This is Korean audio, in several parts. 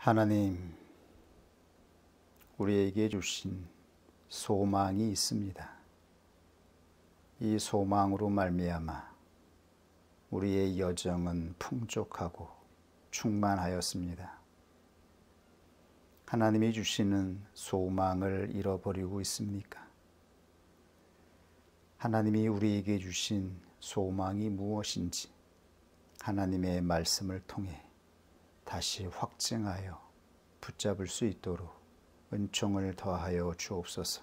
하나님, 우리에게 주신 소망이 있습니다. 이 소망으로 말미암아 우리의 여정은 풍족하고 충만하였습니다. 하나님이 주시는 소망을 잃어버리고 있습니까? 하나님이 우리에게 주신 소망이 무엇인지 하나님의 말씀을 통해 다시 확증하여 붙잡을 수 있도록 은총을 더하여 주옵소서.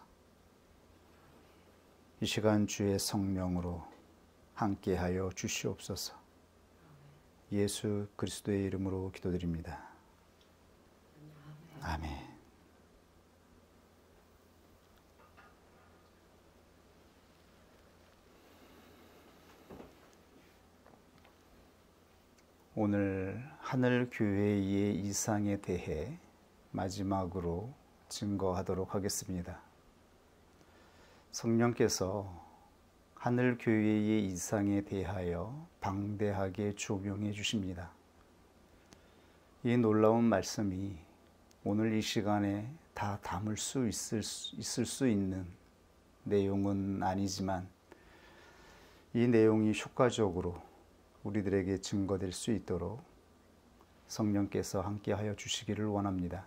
이 시간 주의 성령으로 함께하여 주시옵소서. 예수 그리스도의 이름으로 기도드립니다. 아멘. 오늘 하늘교회의 이상에 대해 마지막으로 증거하도록 하겠습니다. 성령께서 하늘교회의 이상에 대하여 방대하게 조명해 주십니다. 이 놀라운 말씀이 오늘 이 시간에 다 담을 수 있을 수 있는 내용은 아니지만 이 내용이 효과적으로 우리들에게 증거될 수 있도록 성령께서 함께하여 주시기를 원합니다.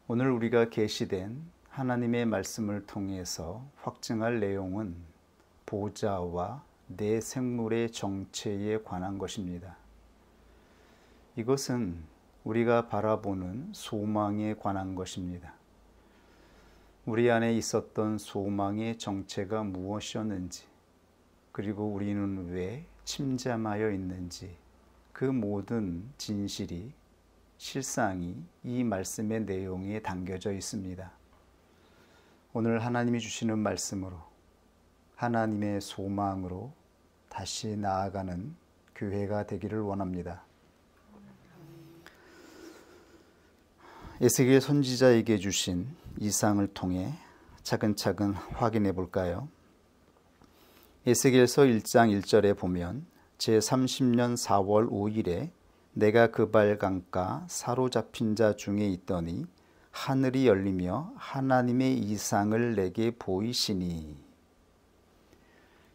오늘 우리가 계시된 하나님의 말씀을 통해서 확증할 내용은 보좌와 내 생물의 정체에 관한 것입니다. 이것은 우리가 바라보는 소망에 관한 것입니다. 우리 안에 있었던 소망의 정체가 무엇이었는지, 그리고 우리는 왜 침잠하여 있는지, 그 모든 진실이, 실상이 이 말씀의 내용에 담겨져 있습니다. 오늘 하나님이 주시는 말씀으로 하나님의 소망으로 다시 나아가는 교회가 되기를 원합니다. 에스겔 선지자에게 주신 이상을 통해 차근차근 확인해 볼까요? 에스겔서 1장 1절에 보면 제30년 4월 5일에 내가 그발 강가 사로잡힌 자 중에 있더니 하늘이 열리며 하나님의 이상을 내게 보이시니.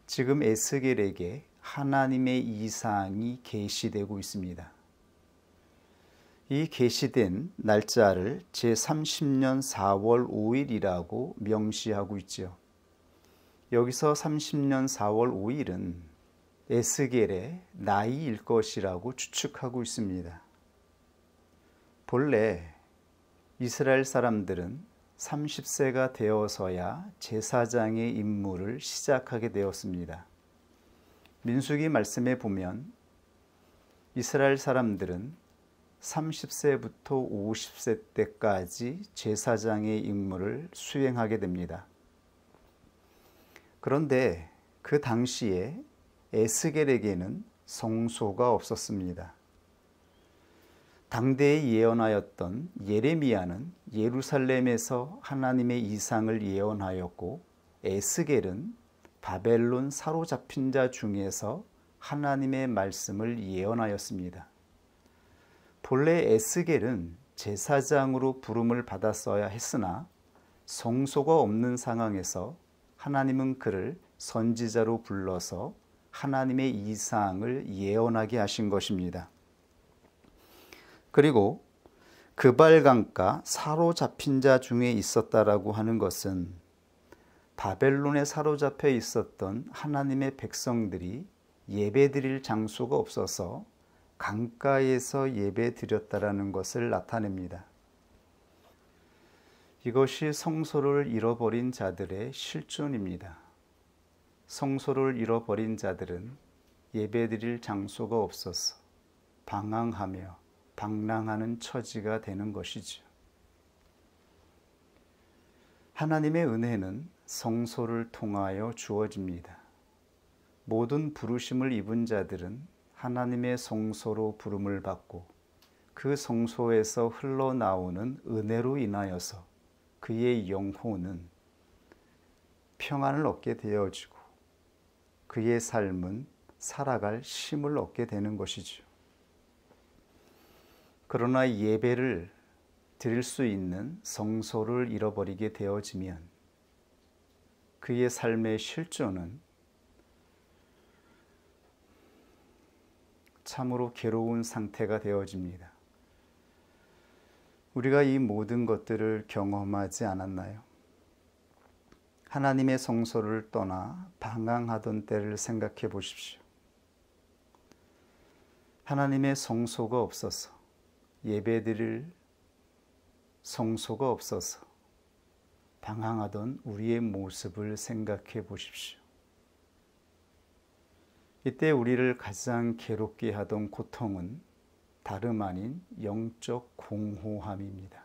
지금 에스겔에게 하나님의 이상이 계시되고 있습니다. 이 계시된 날짜를 제30년 4월 5일이라고 명시하고 있죠. 여기서 30년 4월 5일은 에스겔의 나이일 것이라고 추측하고 있습니다. 본래 이스라엘 사람들은 30세가 되어서야 제사장의 임무를 시작하게 되었습니다. 민수기 말씀에 보면 이스라엘 사람들은 30세부터 50세 때까지 제사장의 임무를 수행하게 됩니다. 그런데 그 당시에 에스겔에게는 성소가 없었습니다. 당대에 예언하였던 예레미야는 예루살렘에서 하나님의 이상을 예언하였고, 에스겔은 바벨론 사로잡힌 자 중에서 하나님의 말씀을 예언하였습니다. 본래 에스겔은 제사장으로 부름을 받았어야 했으나 성소가 없는 상황에서 하나님은 그를 선지자로 불러서 하나님의 이상을 예언하게 하신 것입니다. 그리고 그발 강가 사로잡힌 자 중에 있었다라고 하는 것은 바벨론에 사로잡혀 있었던 하나님의 백성들이 예배드릴 장소가 없어서 강가에서 예배드렸다라는 것을 나타냅니다. 이것이 성소를 잃어버린 자들의 실존입니다. 성소를 잃어버린 자들은 예배드릴 장소가 없어서 방황하며 방랑하는 처지가 되는 것이죠. 하나님의 은혜는 성소를 통하여 주어집니다. 모든 부르심을 입은 자들은 하나님의 성소로 부름을 받고 그 성소에서 흘러나오는 은혜로 인하여서 그의 영혼은 평안을 얻게 되어지고 그의 삶은 살아갈 힘을 얻게 되는 것이죠. 그러나 예배를 드릴 수 있는 성소를 잃어버리게 되어지면 그의 삶의 실존은 참으로 괴로운 상태가 되어집니다. 우리가 이 모든 것들을 경험하지 않았나요? 하나님의 성소를 떠나 방황하던 때를 생각해 보십시오. 하나님의 성소가 없어서, 예배드릴 성소가 없어서 방황하던 우리의 모습을 생각해 보십시오. 이때 우리를 가장 괴롭게 하던 고통은 다름 아닌 영적 공허함입니다.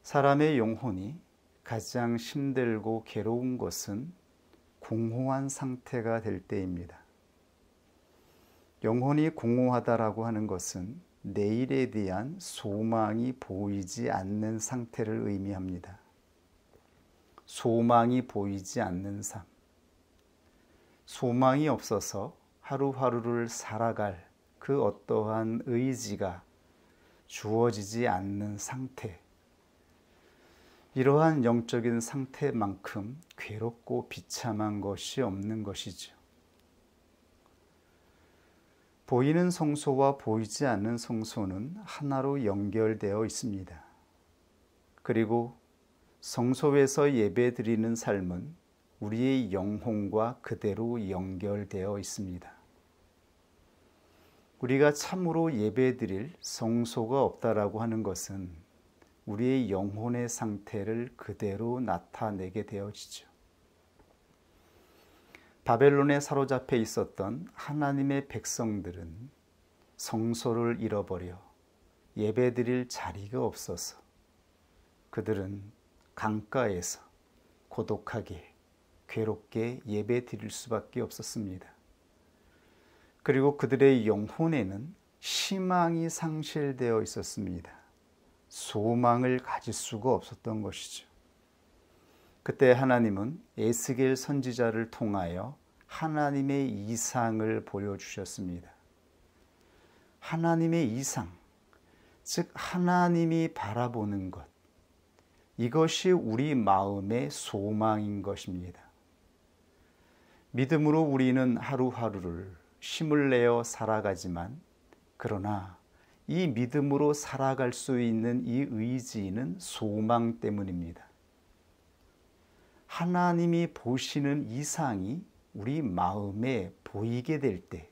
사람의 영혼이 가장 힘들고 괴로운 것은 공허한 상태가 될 때입니다. 영혼이 공허하다라고 하는 것은 내일에 대한 소망이 보이지 않는 상태를 의미합니다. 소망이 보이지 않는 삶. 소망이 없어서 하루하루를 살아갈 그 어떠한 의지가 주어지지 않는 상태. 이러한 영적인 상태만큼 괴롭고 비참한 것이 없는 것이죠. 보이는 성소와 보이지 않는 성소는 하나로 연결되어 있습니다. 그리고 성소에서 예배드리는 삶은 우리의 영혼과 그대로 연결되어 있습니다. 우리가 참으로 예배드릴 성소가 없다라고 하는 것은 우리의 영혼의 상태를 그대로 나타내게 되어지죠. 바벨론에 사로잡혀 있었던 하나님의 백성들은 성소를 잃어버려 예배드릴 자리가 없어서 그들은 강가에서 고독하게 괴롭게 예배드릴 수밖에 없었습니다. 그리고 그들의 영혼에는 희망이 상실되어 있었습니다. 소망을 가질 수가 없었던 것이죠. 그때 하나님은 에스겔 선지자를 통하여 하나님의 이상을 보여주셨습니다. 하나님의 이상, 즉 하나님이 바라보는 것, 이것이 우리 마음의 소망인 것입니다. 믿음으로 우리는 하루하루를 힘을 내어 살아가지만 그러나 이 믿음으로 살아갈 수 있는 이 의지는 소망 때문입니다. 하나님이 보시는 이상이 우리 마음에 보이게 될 때,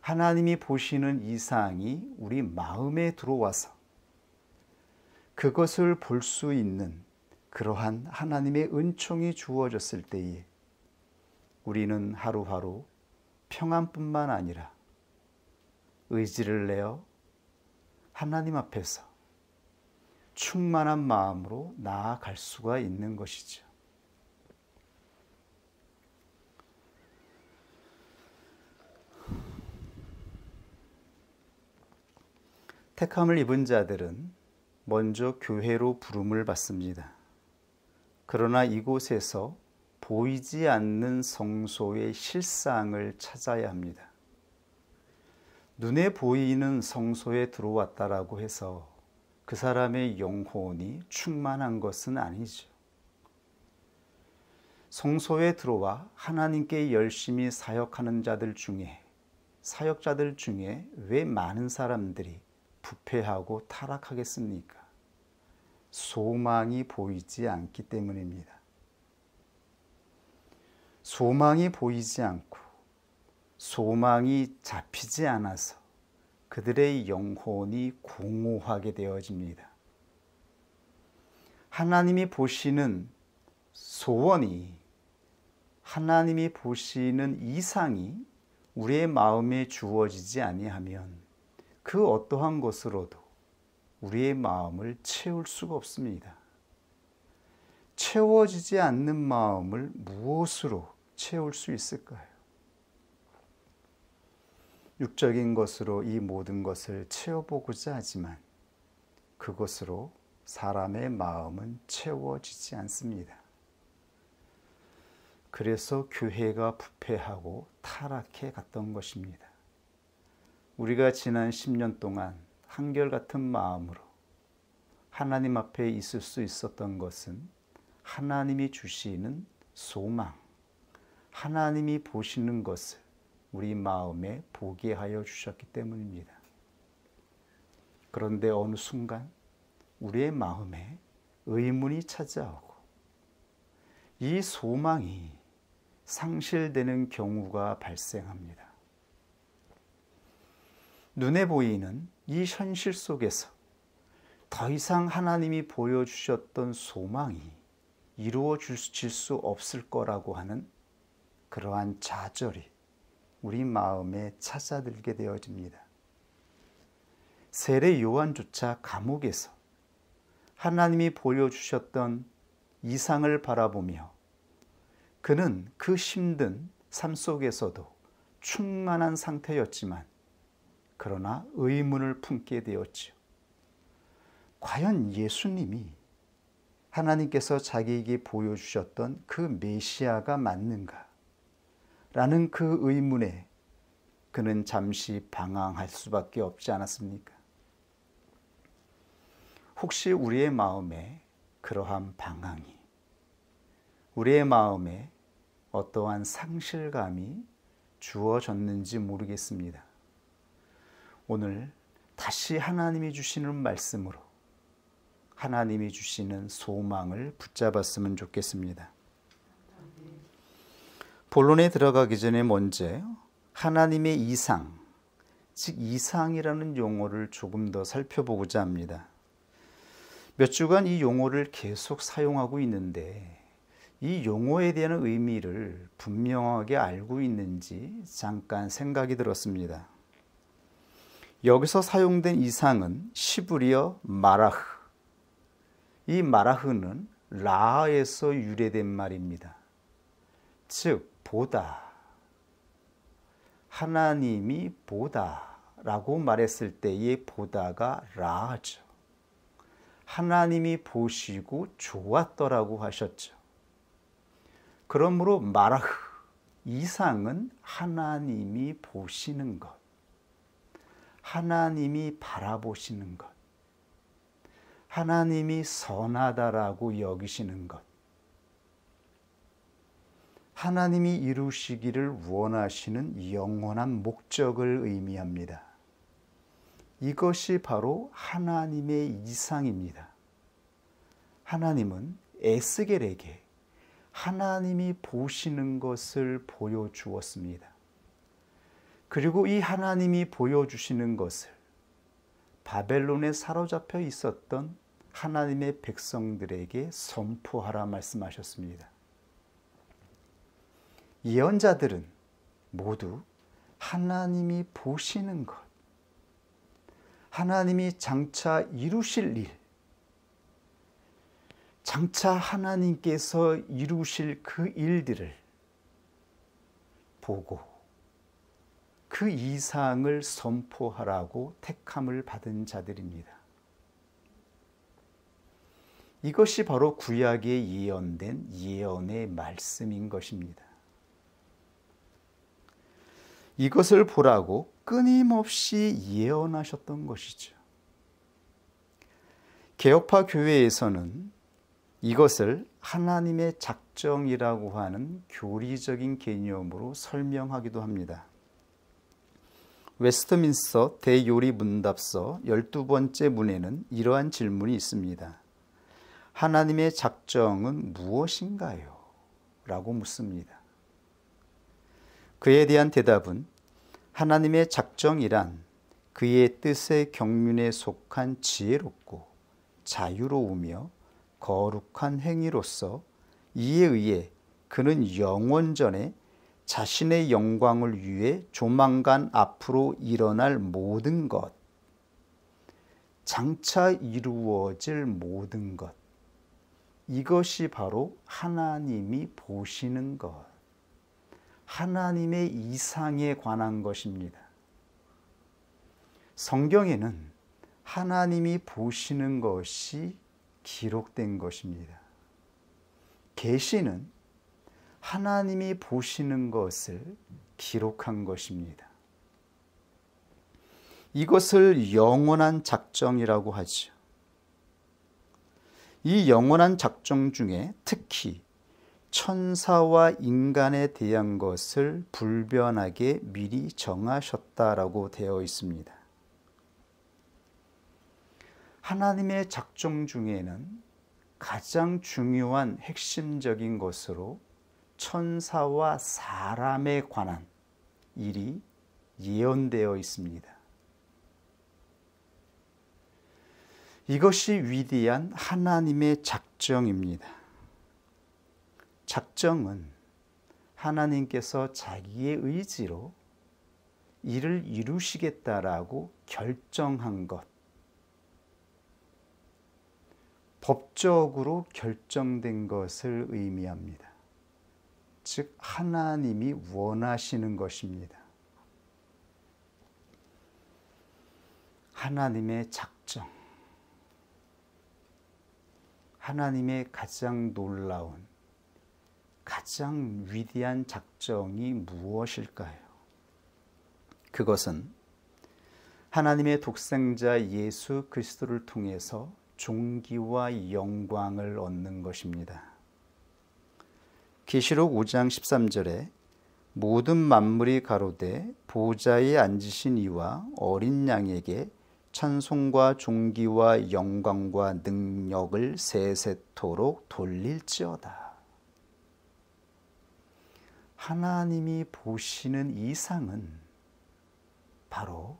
하나님이 보시는 이상이 우리 마음에 들어와서 그것을 볼 수 있는 그러한 하나님의 은총이 주어졌을 때에 우리는 하루하루 평안뿐만 아니라 의지를 내어 하나님 앞에서 충만한 마음으로 나아갈 수가 있는 것이죠. 택함을 입은 자들은 먼저 교회로 부름을 받습니다. 그러나 이곳에서 보이지 않는 성소의 실상을 찾아야 합니다. 눈에 보이는 성소에 들어왔다라고 해서 그 사람의 영혼이 충만한 것은 아니죠. 성소에 들어와 하나님께 열심히 사역하는 사역자들 중에 왜 많은 사람들이 부패하고 타락하겠습니까? 소망이 보이지 않기 때문입니다. 소망이 보이지 않고 소망이 잡히지 않아서 그들의 영혼이 공허하게 되어집니다. 하나님이 보시는 소원이, 하나님이 보시는 이상이 우리의 마음에 주어지지 아니하면 그 어떠한 것으로도 우리의 마음을 채울 수가 없습니다. 채워지지 않는 마음을 무엇으로 채울 수 있을까요? 육적인 것으로 이 모든 것을 채워보고자 하지만 그것으로 사람의 마음은 채워지지 않습니다. 그래서 교회가 부패하고 타락해 갔던 것입니다. 우리가 지난 10년 동안 한결같은 마음으로 하나님 앞에 있을 수 있었던 것은 하나님이 주시는 소망, 하나님이 보시는 것을 우리 마음에 보게 하여 주셨기 때문입니다. 그런데 어느 순간 우리의 마음에 의문이 찾아오고 이 소망이 상실되는 경우가 발생합니다. 눈에 보이는 이 현실 속에서 더 이상 하나님이 보여주셨던 소망이 이루어질 수 없을 거라고 하는 그러한 좌절이 우리 마음에 찾아들게 되어집니다. 세례 요한조차 감옥에서 하나님이 보여주셨던 이상을 바라보며 그는 그 힘든 삶 속에서도 충만한 상태였지만 그러나 의문을 품게 되었지요. 과연 예수님이 하나님께서 자기에게 보여주셨던 그 메시아가 맞는가? 라는 그 의문에 그는 잠시 방황할 수밖에 없지 않았습니까? 혹시 우리의 마음에 그러한 방황이, 우리의 마음에 어떠한 상실감이 주어졌는지 모르겠습니다. 오늘 다시 하나님이 주시는 말씀으로 하나님이 주시는 소망을 붙잡았으면 좋겠습니다. 본론에 들어가기 전에 먼저 하나님의 이상, 즉 이상이라는 용어를 조금 더 살펴보고자 합니다. 몇 주간 이 용어를 계속 사용하고 있는데 이 용어에 대한 의미를 분명하게 알고 있는지 잠깐 생각이 들었습니다. 여기서 사용된 이상은 시브리어 마라흐, 이 마라흐는 라에서 유래된 말입니다. 즉 보다, 하나님이 보다 라고 말했을 때의 보다가 라죠. 하나님이 보시고 좋았더라고 하셨죠. 그러므로 마라흐, 이상은 하나님이 보시는 것, 하나님이 바라보시는 것, 하나님이 선하다라고 여기시는 것, 하나님이 이루시기를 원하시는 영원한 목적을 의미합니다. 이것이 바로 하나님의 이상입니다. 하나님은 에스겔에게 하나님이 보시는 것을 보여주었습니다. 그리고 이 하나님이 보여주시는 것을 바벨론에 사로잡혀 있었던 하나님의 백성들에게 선포하라 말씀하셨습니다. 예언자들은 모두 하나님이 보시는 것, 하나님이 장차 이루실 일, 장차 하나님께서 이루실 그 일들을 보고 그 이상을 선포하라고 택함을 받은 자들입니다. 이것이 바로 구약에 예언된 예언의 말씀인 것입니다. 이것을 보라고 끊임없이 예언하셨던 것이죠. 개혁파 교회에서는 이것을 하나님의 작정이라고 하는 교리적인 개념으로 설명하기도 합니다. 웨스트민스터 대요리 문답서 12번째 문에는 이러한 질문이 있습니다. 하나님의 작정은 무엇인가요? 라고 묻습니다. 그에 대한 대답은 하나님의 작정이란 그의 뜻의 경륜에 속한 지혜롭고 자유로우며 거룩한 행위로서 이에 의해 그는 영원전에 자신의 영광을 위해 조만간 앞으로 일어날 모든 것, 장차 이루어질 모든 것, 이것이 바로 하나님이 보시는 것, 하나님의 이상에 관한 것입니다. 성경에는 하나님이 보시는 것이 기록된 것입니다. 계시는 하나님이 보시는 것을 기록한 것입니다. 이것을 영원한 작정이라고 하죠. 이 영원한 작정 중에 특히 천사와 인간에 대한 것을 불변하게 미리 정하셨다라고 되어 있습니다. 하나님의 작정 중에는 가장 중요한 핵심적인 것으로 천사와 사람에 관한 일이 예언되어 있습니다. 이것이 위대한 하나님의 작정입니다. 작정은 하나님께서 자기의 의지로 이를 이루시겠다라고 결정한 것, 법적으로 결정된 것을 의미합니다. 즉 하나님이 원하시는 것입니다. 하나님의 작정, 하나님의 가장 놀라운, 가장 위대한 작정이 무엇일까요? 그것은 하나님의 독생자 예수 그리스도를 통해서 존귀와 영광을 얻는 것입니다. 계시록 5장 13절에 모든 만물이 가로되 보좌에 앉으신 이와 어린 양에게 찬송과 존귀와 영광과 능력을 세세토록 돌릴지어다. 하나님이 보시는 이상은 바로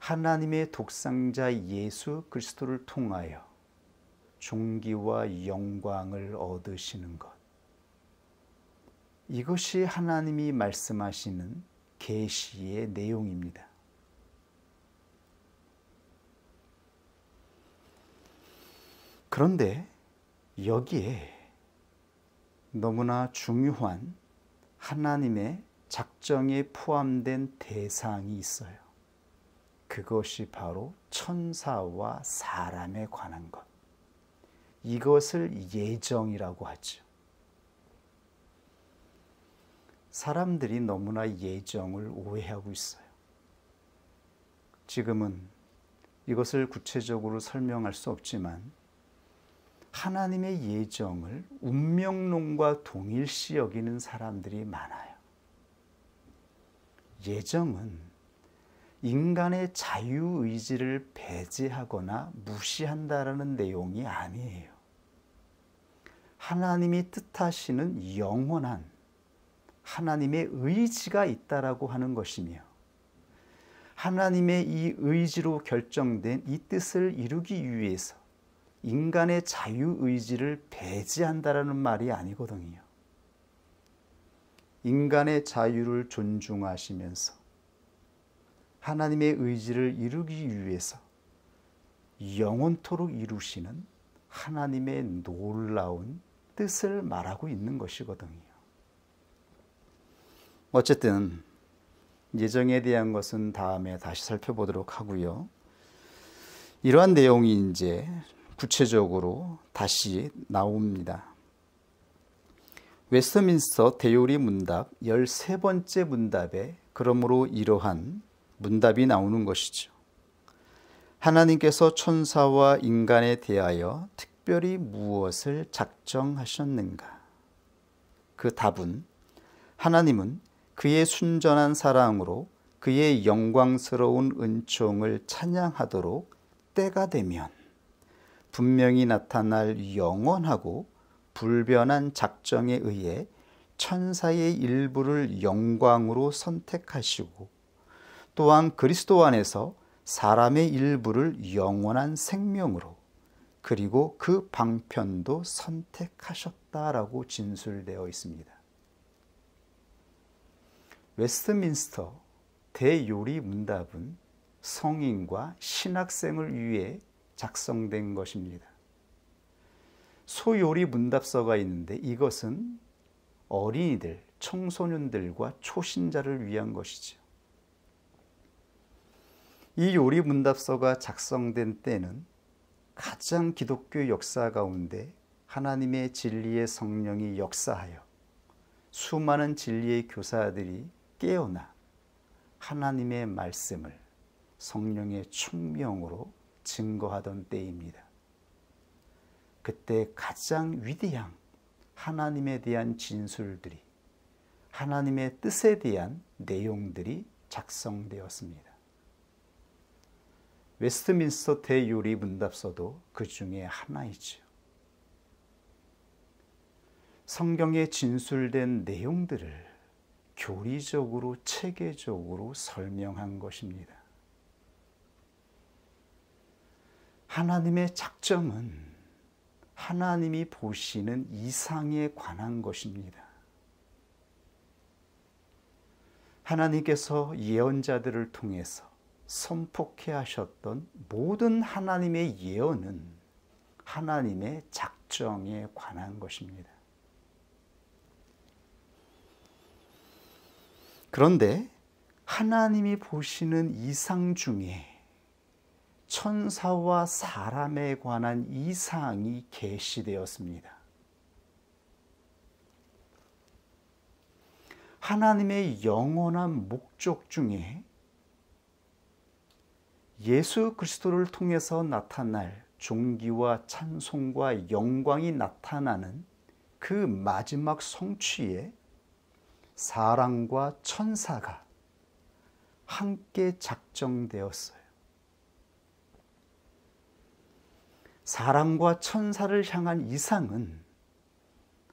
하나님의 독생자 예수 그리스도를 통하여 존귀와 영광을 얻으시는 것. 이것이 하나님이 말씀하시는 계시의 내용입니다. 그런데 여기에 너무나 중요한 하나님의 작정에 포함된 대상이 있어요. 그것이 바로 천사와 사람에 관한 것. 이것을 예정이라고 하죠. 사람들이 너무나 예정을 오해하고 있어요. 지금은 이것을 구체적으로 설명할 수 없지만 하나님의 예정을 운명론과 동일시 여기는 사람들이 많아요. 예정은 인간의 자유의지를 배제하거나 무시한다라는 내용이 아니에요. 하나님이 뜻하시는 영원한 하나님의 의지가 있다라고 하는 것이며 하나님의 이 의지로 결정된 이 뜻을 이루기 위해서 인간의 자유의지를 배제한다라는 말이 아니거든요. 인간의 자유를 존중하시면서 하나님의 의지를 이루기 위해서 영원토록 이루시는 하나님의 놀라운 뜻을 말하고 있는 것이거든요. 어쨌든 예정에 대한 것은 다음에 다시 살펴보도록 하고요. 이러한 내용이 이제 구체적으로 다시 나옵니다. 웨스트민스터 대요리 문답 13번째 문답에 그러므로 이러한 문답이 나오는 것이죠. 하나님께서 천사와 인간에 대하여 특별히 무엇을 작정하셨는가? 그 답은 하나님은 그의 순전한 사랑으로 그의 영광스러운 은총을 찬양하도록 때가 되면 분명히 나타날 영원하고 불변한 작정에 의해 천사의 일부를 영광으로 선택하시고 또한 그리스도 안에서 사람의 일부를 영원한 생명으로 그리고 그 방편도 선택하셨다라고 진술되어 있습니다. 웨스트민스터 대요리 문답은 성인과 신학생을 위해 작성된 것입니다. 소요리 문답서가 있는데 이것은 어린이들, 청소년들과 초신자를 위한 것이죠. 이 요리 문답서가 작성된 때는 가장 기독교 역사 가운데 하나님의 진리의 성령이 역사하여 수많은 진리의 교사들이 깨어나 하나님의 말씀을 성령의 충명으로 증거하던 때입니다. 그때 가장 위대한 하나님에 대한 진술들이, 하나님의 뜻에 대한 내용들이 작성되었습니다. 웨스트민스터 대유리 문답서도 그 중에 하나이죠. 성경에 진술된 내용들을 교리적으로, 체계적으로 설명한 것입니다. 하나님의 작정은 하나님이 보시는 이상에 관한 것입니다. 하나님께서 예언자들을 통해서 선포케 하셨던 모든 하나님의 예언은 하나님의 작정에 관한 것입니다. 그런데 하나님이 보시는 이상 중에 천사와 사람에 관한 이상이 계시되었습니다. 하나님의 영원한 목적 중에 예수 그리스도를 통해서 나타날 존귀와 찬송과 영광이 나타나는 그 마지막 성취에 사람과 천사가 함께 작정되었어요. 사람과 천사를 향한 이상은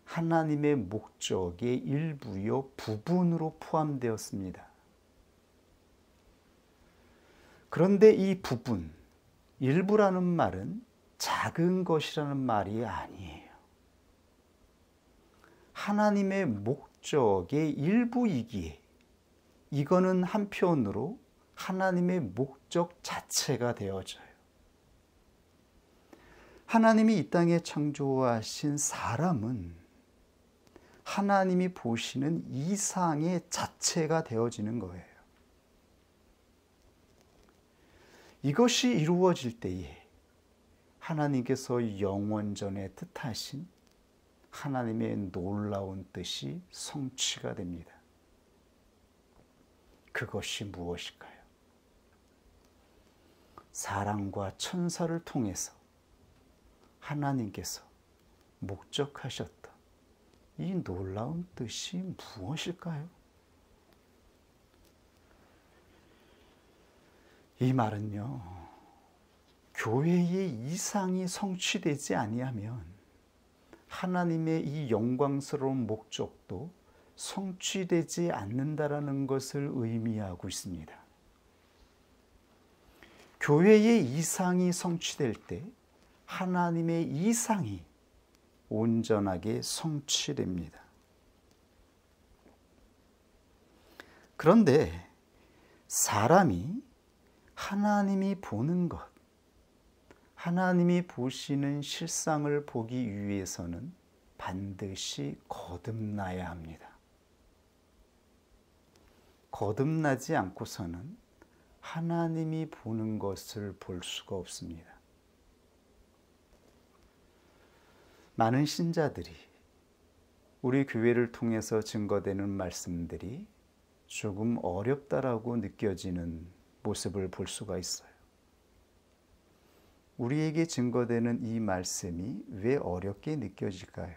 하나님의 목적의 일부요 부분으로 포함되었습니다. 그런데 이 부분, 일부라는 말은 작은 것이라는 말이 아니에요. 하나님의 목적의 일부이기에 이거는 한편으로 하나님의 목적 자체가 되어져요. 하나님이 이 땅에 창조하신 사람은 하나님이 보시는 이상의 자체가 되어지는 거예요. 이것이 이루어질 때에 하나님께서 영원전에 뜻하신 하나님의 놀라운 뜻이 성취가 됩니다. 그것이 무엇일까요? 사람과 천사를 통해서 하나님께서 목적하셨던 이 놀라운 뜻이 무엇일까요? 이 말은요, 교회의 이상이 성취되지 아니하면 하나님의 이 영광스러운 목적도 성취되지 않는다라는 것을 의미하고 있습니다. 교회의 이상이 성취될 때 하나님의 이상이 온전하게 성취됩니다. 그런데 사람이 하나님이 보는 것, 하나님이 보시는 실상을 보기 위해서는 반드시 거듭나야 합니다. 거듭나지 않고서는 하나님이 보는 것을 볼 수가 없습니다. 많은 신자들이 우리 교회를 통해서 증거되는 말씀들이 조금 어렵다라고 느껴지는 모습을 볼 수가 있어요. 우리에게 증거되는 이 말씀이 왜 어렵게 느껴질까요?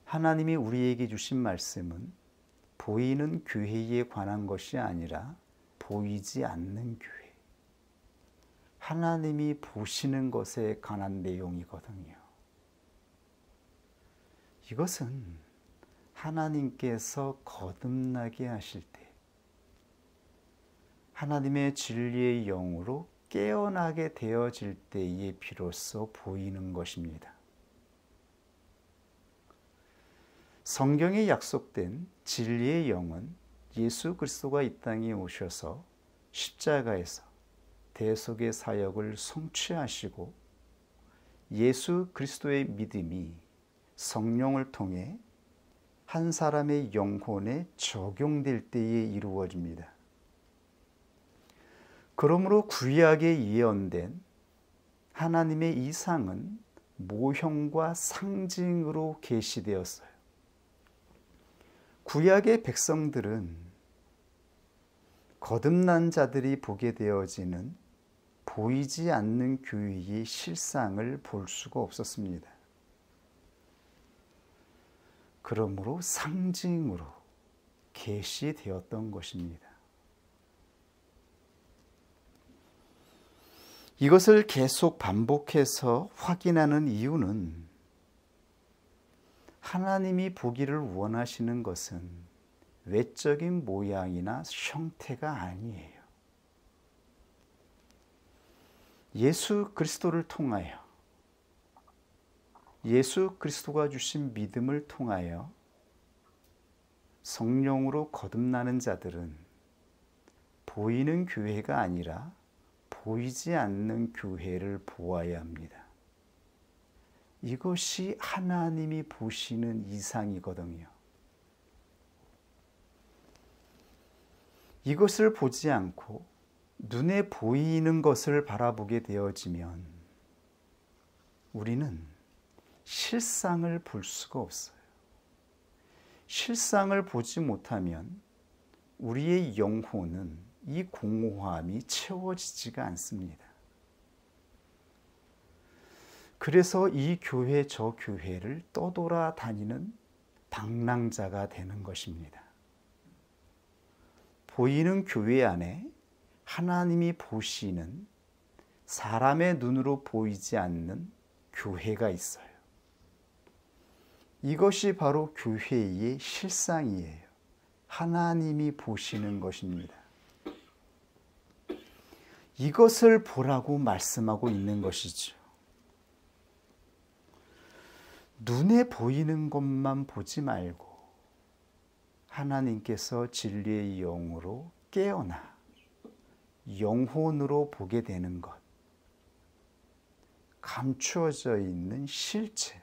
하나님이 우리에게 주신 말씀은 보이는 교회에 관한 것이 아니라 보이지 않는 교회, 하나님이 보시는 것에 관한 내용이거든요. 이것은 하나님께서 거듭나게 하실 때 하나님의 진리의 영으로 깨어나게 되어질 때에 비로소 보이는 것입니다. 성경에 약속된 진리의 영은 예수 그리스도가 이 땅에 오셔서 십자가에서 대속의 사역을 성취하시고 예수 그리스도의 믿음이 성령을 통해 한 사람의 영혼에 적용될 때에 이루어집니다. 그러므로 구약에 예언된 하나님의 이상은 모형과 상징으로 계시되었어요. 구약의 백성들은 거듭난 자들이 보게 되어지는 보이지 않는 교회의 실상을 볼 수가 없었습니다. 그러므로 상징으로 계시되었던 것입니다. 이것을 계속 반복해서 확인하는 이유는 하나님이 보기를 원하시는 것은 외적인 모양이나 형태가 아니에요. 예수 그리스도를 통하여, 예수 그리스도가 주신 믿음을 통하여 성령으로 거듭나는 자들은 보이는 교회가 아니라 보이지 않는 교회를 보아야 합니다. 이것이 하나님이 보시는 이상이거든요. 이것을 보지 않고 눈에 보이는 것을 바라보게 되어지면 우리는 실상을 볼 수가 없어요. 실상을 보지 못하면 우리의 영혼은 이 공허함이 채워지지가 않습니다. 그래서 이 교회 저 교회를 떠돌아다니는 방랑자가 되는 것입니다. 보이는 교회 안에 하나님이 보시는 사람의 눈으로 보이지 않는 교회가 있어요. 이것이 바로 교회의 실상이에요. 하나님이 보시는 것입니다. 이것을 보라고 말씀하고 있는 것이죠. 눈에 보이는 것만 보지 말고 하나님께서 진리의 영으로 깨어나 영혼으로 보게 되는 것, 감추어져 있는 실체,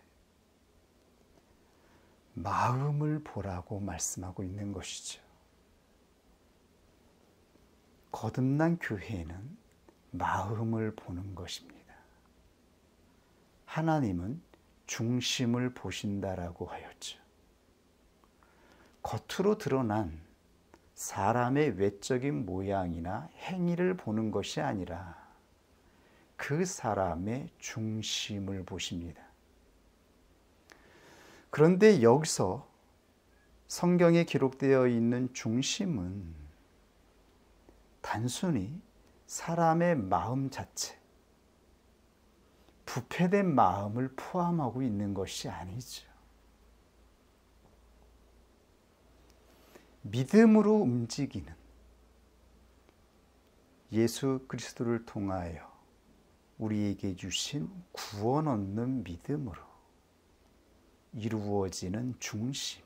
마음을 보라고 말씀하고 있는 것이죠. 거듭난 교회는 마음을 보는 것입니다. 하나님은 중심을 보신다라고 하였죠. 겉으로 드러난 사람의 외적인 모양이나 행위를 보는 것이 아니라 그 사람의 중심을 보십니다. 그런데 여기서 성경에 기록되어 있는 중심은 단순히 사람의 마음 자체, 부패된 마음을 포함하고 있는 것이 아니죠. 믿음으로 움직이는 예수 그리스도를 통하여 우리에게 주신 구원 얻는 믿음으로 이루어지는 중심,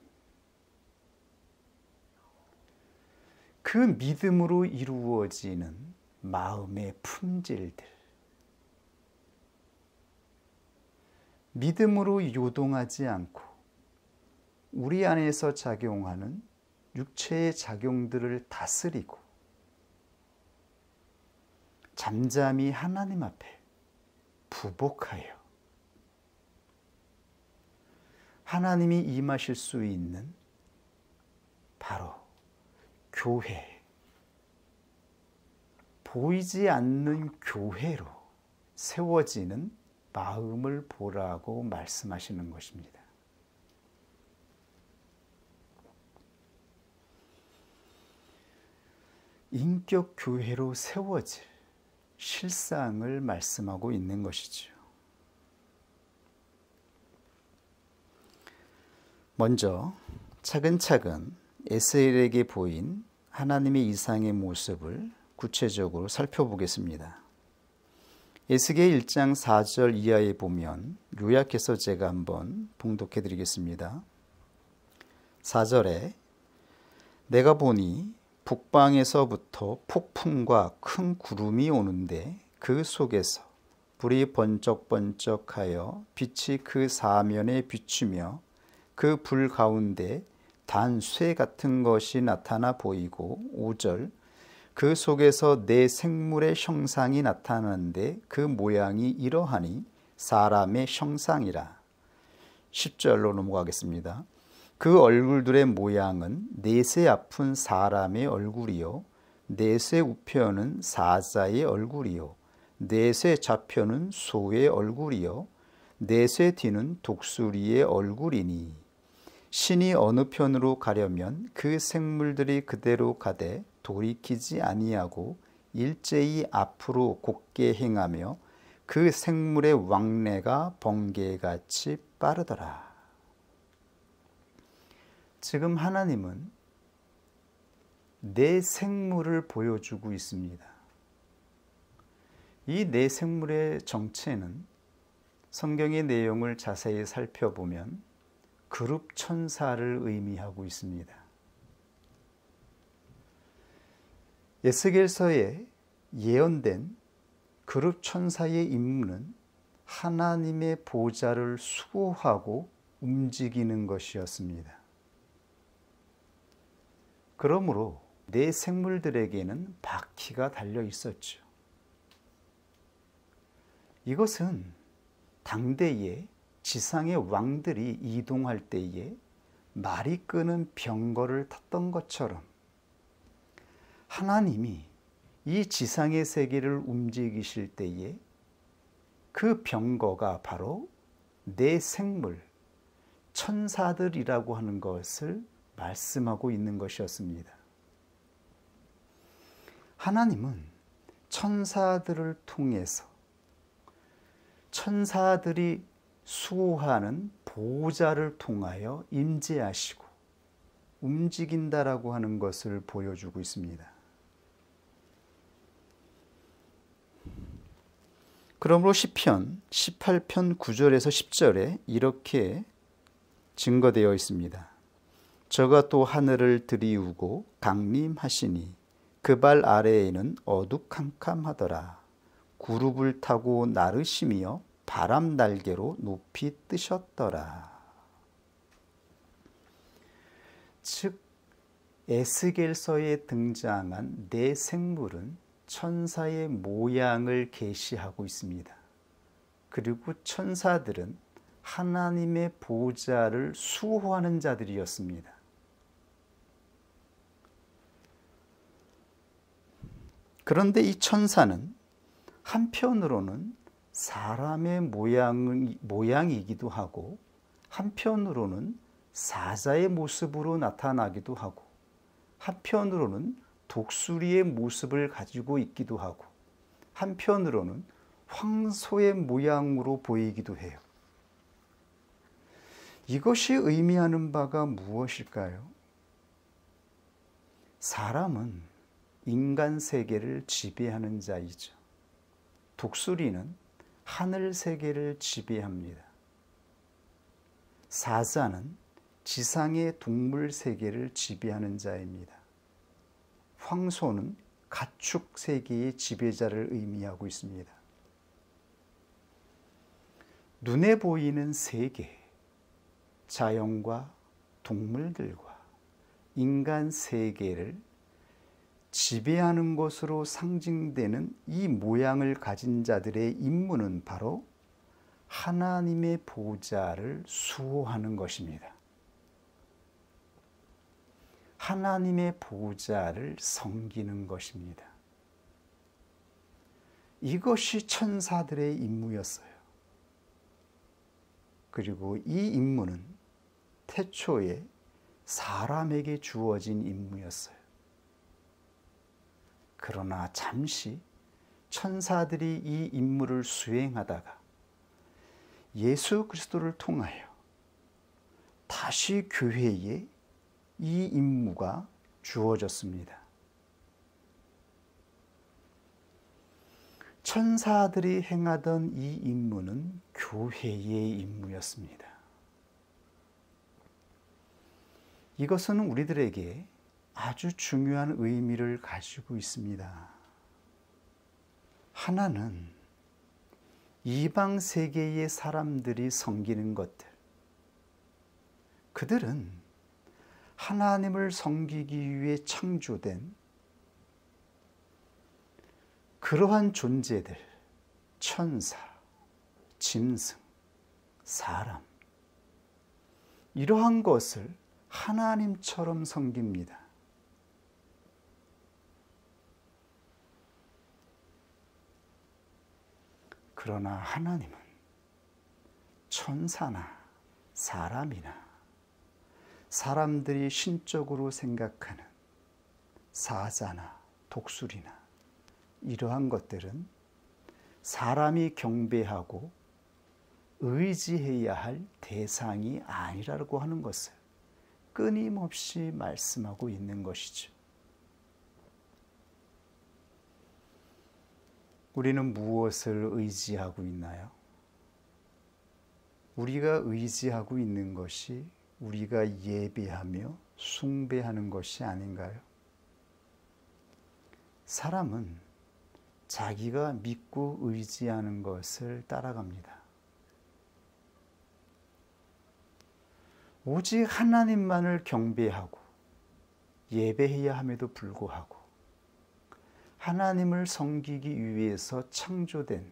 그 믿음으로 이루어지는 마음의 품질들, 믿음으로 요동하지 않고 우리 안에서 작용하는 육체의 작용들을 다스리고 잠잠히 하나님 앞에 부복하여 하나님이 임하실 수 있는 바로 교회, 보이지 않는 교회로 세워지는 마음을 보라고 말씀하시는 것입니다. 인격 교회로 세워질 실상을 말씀하고 있는 것이죠. 먼저 차근차근 에스겔에게 보인 하나님의 이상의 모습을 구체적으로 살펴보겠습니다. 에스겔 1장 4절 이하에 보면 요약해서 제가 한번 봉독해 드리겠습니다. 4절에 내가 보니 북방에서부터 폭풍과 큰 구름이 오는데 그 속에서 불이 번쩍번쩍하여 빛이 그 사면에 비추며 그 불 가운데 단 쇠 같은 것이 나타나 보이고 5절 그 속에서 네 생물의 형상이 나타나는데 그 모양이 이러하니 사람의 형상이라. 10절로 넘어가겠습니다. 그 얼굴들의 모양은 넷에 아픈 사람의 얼굴이요 넷의 우편은 사자의 얼굴이요 넷의 좌편은 소의 얼굴이요 넷의 뒤는 독수리의 얼굴이니 신이 어느 편으로 가려면 그 생물들이 그대로 가되 돌이키지 아니하고 일제히 앞으로 곧게 행하며 그 생물의 왕래가 번개같이 빠르더라. 지금 하나님은 네 생물을 보여주고 있습니다. 이 네 생물의 정체는 성경의 내용을 자세히 살펴보면 그룹 천사를 의미하고 있습니다. 에스겔서에 예언된 그룹 천사의 임무는 하나님의 보좌를 수호하고 움직이는 것이었습니다. 그러므로 네 생물들에게는 바퀴가 달려 있었죠. 이것은 당대에 지상의 왕들이 이동할 때에 말이 끄는 병거를 탔던 것처럼 하나님이 이 지상의 세계를 움직이실 때에 그 병거가 바로 네 생물, 천사들이라고 하는 것을 말씀하고 있는 것이었습니다. 하나님은 천사들을 통해서 천사들이 수호하는 보호자를 통하여 임재하시고 움직인다라고 하는 것을 보여주고 있습니다. 그러므로 시편 18편 9절에서 10절에 이렇게 증거되어 있습니다. 저가 또 하늘을 들이우고 강림하시니 그 발 아래에는 어두캄캄하더라. 구룹을 타고 나르시며 바람 날개로 높이 뜨셨더라. 즉 에스겔서에 등장한 네 생물은 천사의 모양을 계시하고 있습니다. 그리고 천사들은 하나님의 보좌를 수호하는 자들이었습니다. 그런데 이 천사는 한편으로는 사람의 모양이기도 하고 한편으로는 사자의 모습으로 나타나기도 하고 한편으로는 독수리의 모습을 가지고 있기도 하고 한편으로는 황소의 모양으로 보이기도 해요. 이것이 의미하는 바가 무엇일까요? 사람은 인간 세계를 지배하는 자이죠. 독수리는 하늘 세계를 지배합니다. 사자는 지상의 동물 세계를 지배하는 자입니다. 황소는 가축 세계의 지배자를 의미하고 있습니다. 눈에 보이는 세계, 자연과 동물들과 인간 세계를 지배하는 것으로 상징되는 이 모양을 가진 자들의 임무는 바로 하나님의 보좌를 수호하는 것입니다. 하나님의 보좌를 섬기는 것입니다. 이것이 천사들의 임무였어요. 그리고 이 임무는 태초에 사람에게 주어진 임무였어요. 그러나 잠시 천사들이 이 임무를 수행하다가 예수 그리스도를 통하여 다시 교회에 이 임무가 주어졌습니다. 천사들이 행하던 이 임무는 교회의 임무였습니다. 이것은 우리들에게 아주 중요한 의미를 가지고 있습니다. 하나는 이방 세계의 사람들이 섬기는 것들, 그들은 하나님을 섬기기 위해 창조된 그러한 존재들, 천사, 짐승, 사람, 이러한 것을 하나님처럼 섬깁니다. 그러나 하나님은 천사나 사람이나 사람들이 신적으로 생각하는 사자나 독수리나 이러한 것들은 사람이 경배하고 의지해야 할 대상이 아니라고 하는 것을 끊임없이 말씀하고 있는 것이죠. 우리는 무엇을 의지하고 있나요? 우리가 의지하고 있는 것이 우리가 예배하며 숭배하는 것이 아닌가요? 사람은 자기가 믿고 의지하는 것을 따라갑니다. 오직 하나님만을 경배하고 예배해야 함에도 불구하고 하나님을 섬기기 위해서 창조된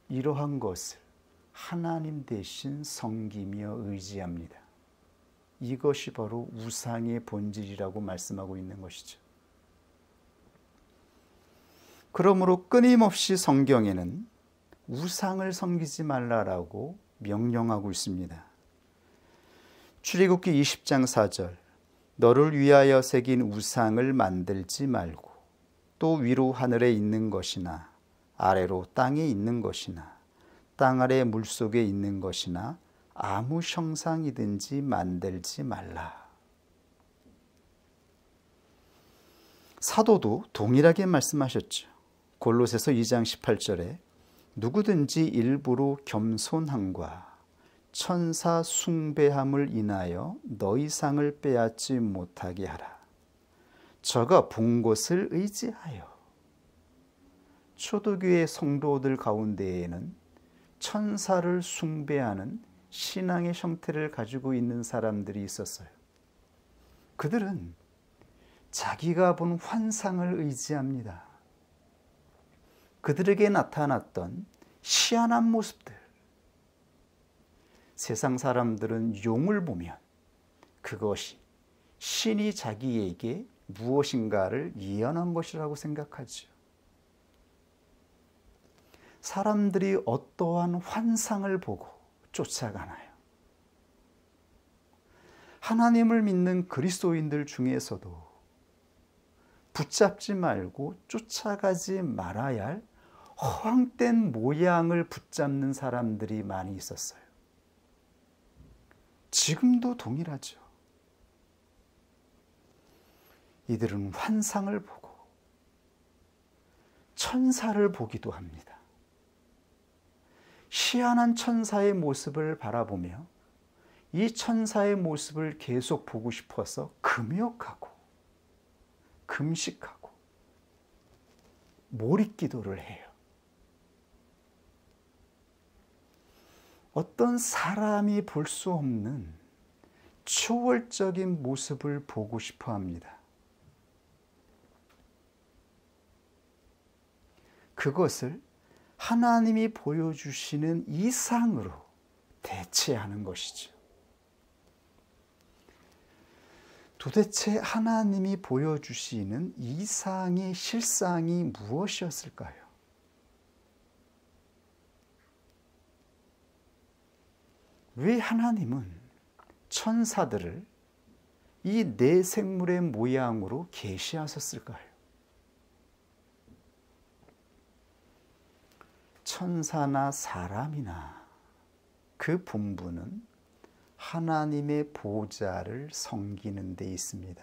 이러한 것을 하나님 대신 섬기며 의지합니다. 이것이 바로 우상의 본질이라고 말씀하고 있는 것이죠. 그러므로 끊임없이 성경에는 우상을 섬기지 말라라고 명령하고 있습니다. 출애굽기 20장 4절 너를 위하여 새긴 우상을 만들지 말고 또 위로 하늘에 있는 것이나 아래로 땅에 있는 것이나 땅 아래 물속에 있는 것이나 아무 형상이든지 만들지 말라. 사도도 동일하게 말씀하셨죠. 골로새서 2장 18절에 누구든지 일부러 겸손함과 천사 숭배함을 인하여 너희 상을 빼앗지 못하게 하라. 저가 본 것을 의지하여. 초대교회 성도들 가운데에는 천사를 숭배하는 신앙의 형태를 가지고 있는 사람들이 있었어요. 그들은 자기가 본 환상을 의지합니다. 그들에게 나타났던 희한한 모습들. 세상 사람들은 용을 보면 그것이 신이 자기에게 무엇인가를 예언한 것이라고 생각하죠. 사람들이 어떠한 환상을 보고 쫓아가나요? 하나님을 믿는 그리스도인들 중에서도 붙잡지 말고 쫓아가지 말아야 할 허황된 모양을 붙잡는 사람들이 많이 있었어요. 지금도 동일하죠. 이들은 환상을 보고 천사를 보기도 합니다. 희한한 천사의 모습을 바라보며 이 천사의 모습을 계속 보고 싶어서 금욕하고 금식하고 몰입기도를 해요. 어떤 사람이 볼 수 없는 초월적인 모습을 보고 싶어 합니다. 그것을 하나님이 보여주시는 이상으로 대체하는 것이죠. 도대체 하나님이 보여주시는 이상의 실상이 무엇이었을까요? 왜 하나님은 천사들을 이 네 생물의 모양으로 계시하셨을까요? 천사나 사람이나 그 본분은 하나님의 보좌를 섬기는 데 있습니다.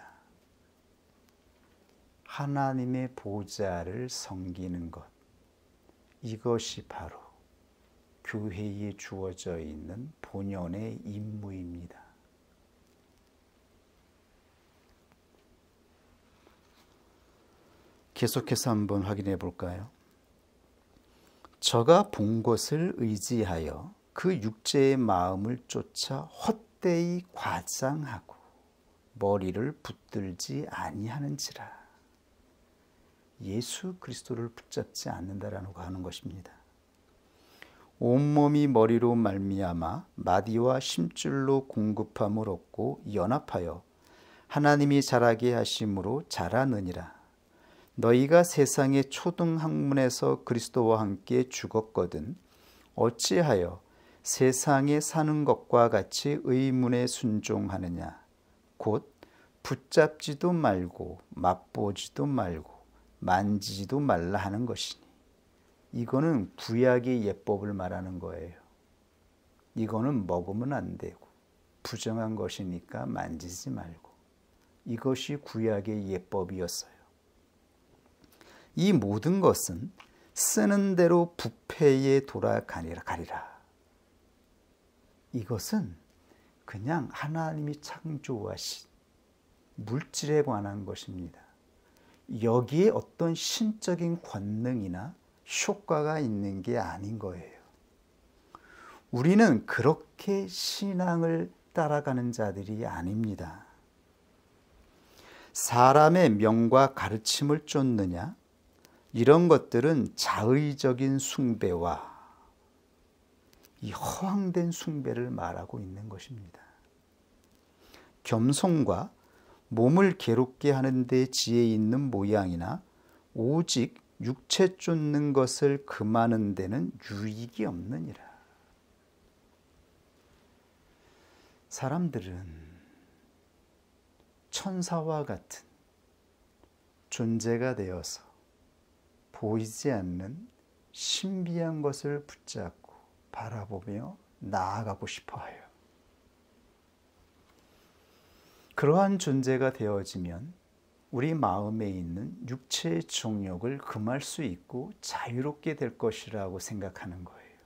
하나님의 보좌를 섬기는 것, 이것이 바로 교회에 주어져 있는 본연의 임무입니다. 계속해서 한번 확인해 볼까요? 저가 본 것을 의지하여 그 육체의 마음을 쫓아 헛되이 과장하고 머리를 붙들지 아니하는지라. 예수 그리스도를 붙잡지 않는다라고 하는 것입니다. 온몸이 머리로 말미암아 마디와 심줄로 공급함을 얻고 연합하여 하나님이 자라게 하심으로 자라느니라. 너희가 세상의 초등학문에서 그리스도와 함께 죽었거든 어찌하여 세상에 사는 것과 같이 의문에 순종하느냐. 곧 붙잡지도 말고 맛보지도 말고 만지지도 말라 하는 것이니. 이거는 구약의 예법을 말하는 거예요. 이거는 먹으면 안 되고 부정한 것이니까 만지지 말고. 이것이 구약의 예법이었어요. 이 모든 것은 쓰는 대로 부패에 돌아가리라. 이것은 그냥 하나님이 창조하신 물질에 관한 것입니다. 여기에 어떤 신적인 권능이나 효과가 있는 게 아닌 거예요. 우리는 그렇게 신앙을 따라가는 자들이 아닙니다. 사람의 명과 가르침을 쫓느냐? 이런 것들은 자의적인 숭배와 이 허황된 숭배를 말하고 있는 것입니다. 겸손과 몸을 괴롭게 하는 데 지혜 있는 모양이나 오직 육체 쫓는 것을 금하는 데는 유익이 없느니라. 사람들은 천사와 같은 존재가 되어서 보이지 않는 신비한 것을 붙잡고 바라보며 나아가고 싶어 해요. 그러한 존재가 되어지면 우리 마음에 있는 육체의 정욕을 금할 수 있고 자유롭게 될 것이라고 생각하는 거예요.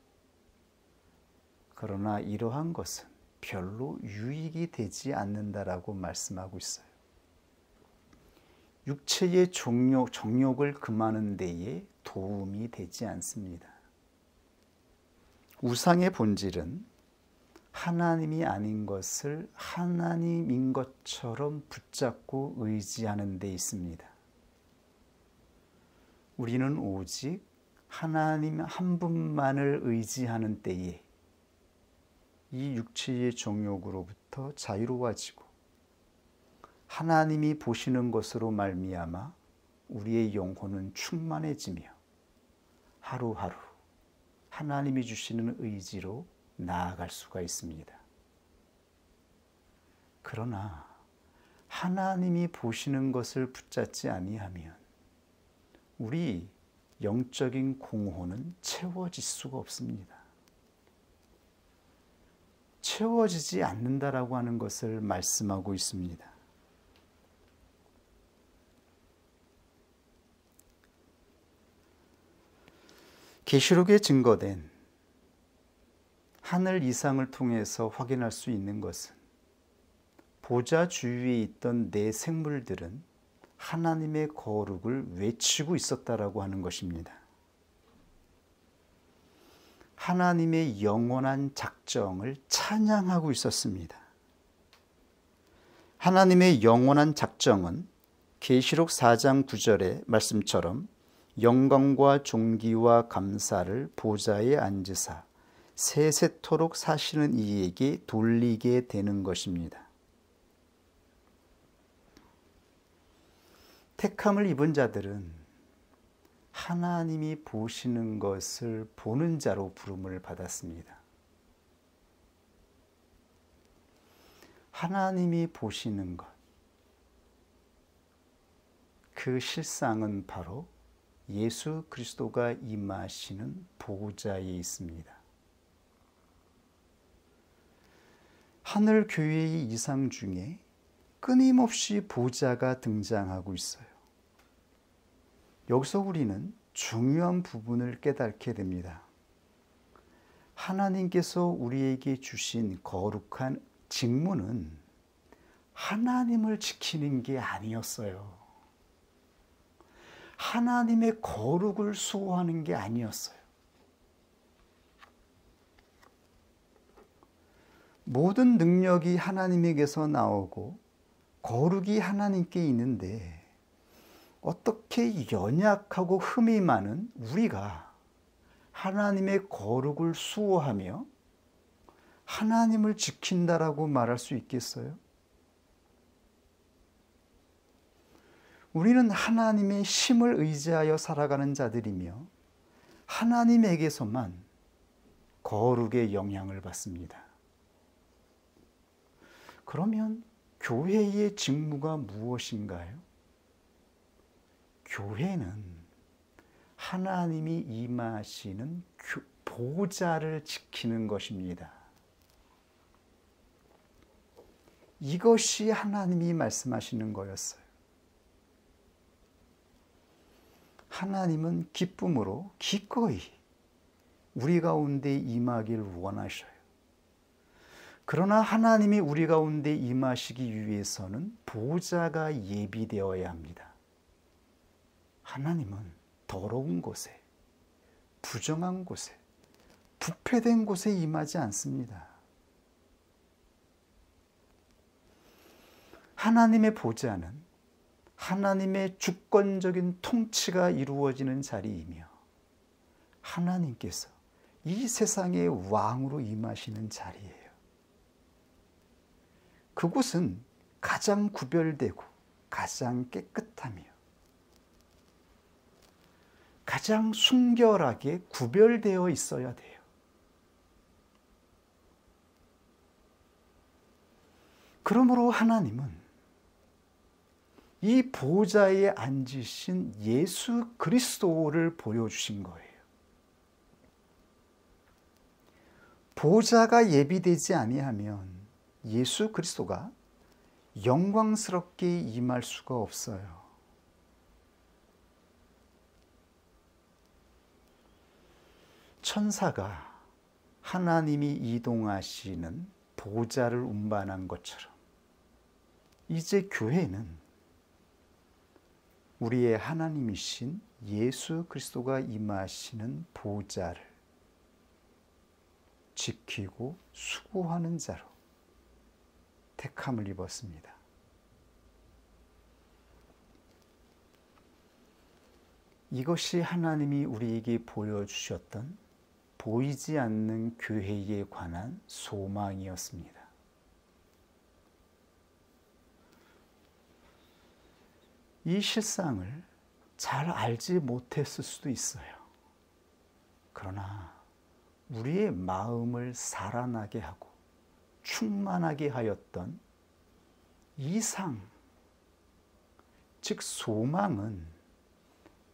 그러나 이러한 것은 별로 유익이 되지 않는다라고 말씀하고 있어요. 육체의 정욕을 금하는 데에 도움이 되지 않습니다. 우상의 본질은 하나님이 아닌 것을 하나님인 것처럼 붙잡고 의지하는 데 있습니다. 우리는 오직 하나님 한 분만을 의지하는 때에 이 육체의 정욕으로부터 자유로워지고 하나님이 보시는 것으로 말미암아 우리의 영혼은 충만해지며 하루하루 하나님이 주시는 의지로 나아갈 수가 있습니다. 그러나 하나님이 보시는 것을 붙잡지 아니하면 우리 영적인 공허는 채워질 수가 없습니다. 채워지지 않는다라고 하는 것을 말씀하고 있습니다. 계시록에 증거된 하늘 이상을 통해서 확인할 수 있는 것은 보좌 주위에 있던 네 생물들은 하나님의 거룩을 외치고 있었다라고 하는 것입니다. 하나님의 영원한 작정을 찬양하고 있었습니다. 하나님의 영원한 작정은 계시록 4장 9절의 말씀처럼 영광과 존귀와 감사를 보좌에 앉으사 세세토록 사시는 이에게 돌리게 되는 것입니다. 택함을 입은 자들은 하나님이 보시는 것을 보는 자로 부름을 받았습니다. 하나님이 보시는 것, 그 실상은 바로 예수 그리스도가 임하시는 보좌에 있습니다. 하늘 교회의 이상 중에 끊임없이 보좌가 등장하고 있어요. 여기서 우리는 중요한 부분을 깨닫게 됩니다. 하나님께서 우리에게 주신 거룩한 직무는 하나님을 지키는 게 아니었어요. 하나님의 거룩을 수호하는 게 아니었어요. 모든 능력이 하나님에게서 나오고 거룩이 하나님께 있는데 어떻게 연약하고 흠이 많은 우리가 하나님의 거룩을 수호하며 하나님을 지킨다라고 말할 수 있겠어요? 우리는 하나님의 힘을 의지하여 살아가는 자들이며 하나님에게서만 거룩의 영향을 받습니다. 그러면 교회의 직무가 무엇인가요? 교회는 하나님이 임하시는 보좌를 지키는 것입니다. 이것이 하나님이 말씀하시는 거였어요. 하나님은 기쁨으로 기꺼이 우리 가운데 임하길 원하셔요. 그러나 하나님이 우리 가운데 임하시기 위해서는 보좌가 예비되어야 합니다. 하나님은 더러운 곳에, 부정한 곳에, 부패된 곳에 임하지 않습니다. 하나님의 보좌는 하나님의 주권적인 통치가 이루어지는 자리이며 하나님께서 이 세상의 왕으로 임하시는 자리예요. 그곳은 가장 구별되고 가장 깨끗하며 가장 순결하게 구별되어 있어야 돼요. 그러므로 하나님은 이 보좌에 앉으신 예수 그리스도를 보여주신 거예요. 보좌가 예비되지 아니하면 예수 그리스도가 영광스럽게 임할 수가 없어요. 천사가 하나님이 이동하시는 보좌를 운반한 것처럼 이제 교회는 우리의 하나님이신 예수 그리스도가 임하시는 보좌를 지키고 수고하는 자로 택함을 입었습니다. 이것이 하나님이 우리에게 보여주셨던 보이지 않는 교회에 관한 소망이었습니다. 이 실상을 잘 알지 못했을 수도 있어요. 그러나 우리의 마음을 살아나게 하고 충만하게 하였던 이상, 즉 소망은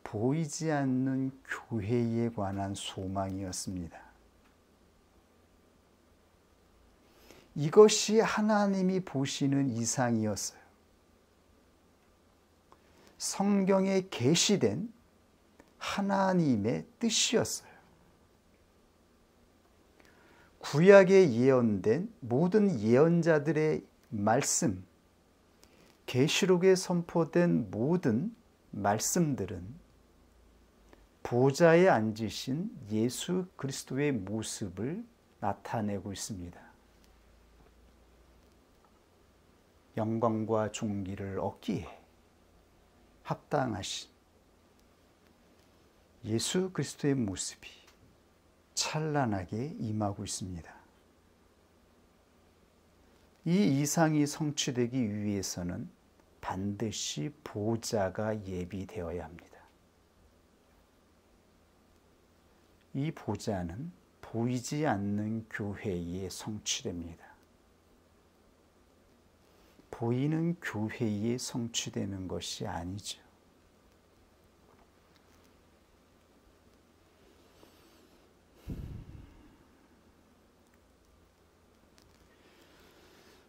보이지 않는 교회에 관한 소망이었습니다. 이것이 하나님이 보시는 이상이었어요. 성경에 계시된 하나님의 뜻이었어요. 구약에 예언된 모든 예언자들의 말씀, 계시록에 선포된 모든 말씀들은 보좌에 앉으신 예수 그리스도의 모습을 나타내고 있습니다. 영광과 존귀를 얻기에 합당하신 예수 그리스도의 모습이 찬란하게 임하고 있습니다. 이 이상이 성취되기 위해서는 반드시 보좌가 예비되어야 합니다. 이 보좌는 보이지 않는 교회에 성취됩니다. 보이는 교회에 성취되는 것이 아니죠.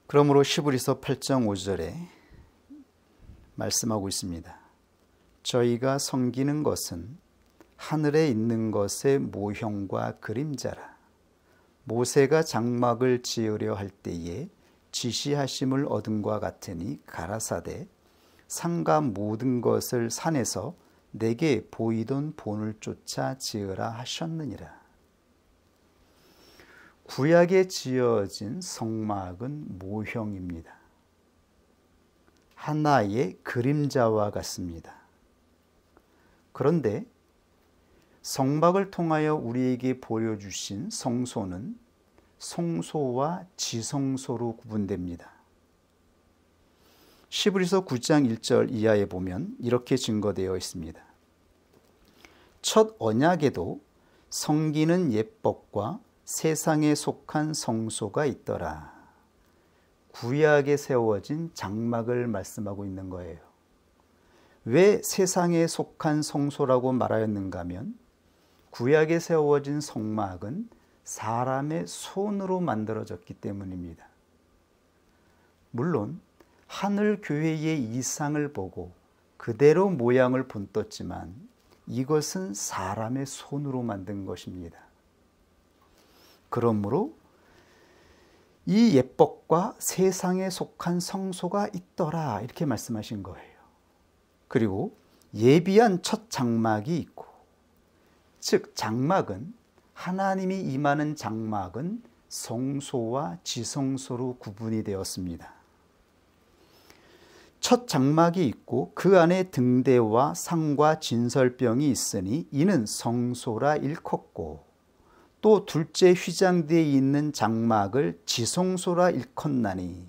그러므로 히브리서 8장 5절에 말씀하고 있습니다. 저희가 섬기는 것은 하늘에 있는 것의 모형과 그림자라. 모세가 장막을 지으려 할 때에 지시하심을 얻은과 같으니 가라사대 산과 모든 것을 산에서 내게 보이던 본을 쫓아 지으라 하셨느니라. 구약에 지어진 성막은 모형입니다. 하나의 그림자와 같습니다. 그런데 성막을 통하여 우리에게 보여주신 성소는 성소와 지성소로 구분됩니다. 시브리서 9장 1절 이하에 보면 이렇게 증거되어 있습니다. 첫 언약에도 섬기는 예법과 세상에 속한 성소가 있더라. 구약에 세워진 장막을 말씀하고 있는 거예요. 왜 세상에 속한 성소라고 말하였는가 하면 구약에 세워진 성막은 사람의 손으로 만들어졌기 때문입니다. 물론 하늘 교회의 이상을 보고 그대로 모양을 본떴지만 이것은 사람의 손으로 만든 것입니다. 그러므로 이 예법과 세상에 속한 성소가 있더라 이렇게 말씀하신 거예요. 그리고 예비한 첫 장막이 있고, 즉 장막은 하나님이 임하는 장막은 성소와 지성소로 구분이 되었습니다. 첫 장막이 있고 그 안에 등대와 상과 진설병이 있으니 이는 성소라 일컫고, 또 둘째 휘장대에 있는 장막을 지성소라 일컫나니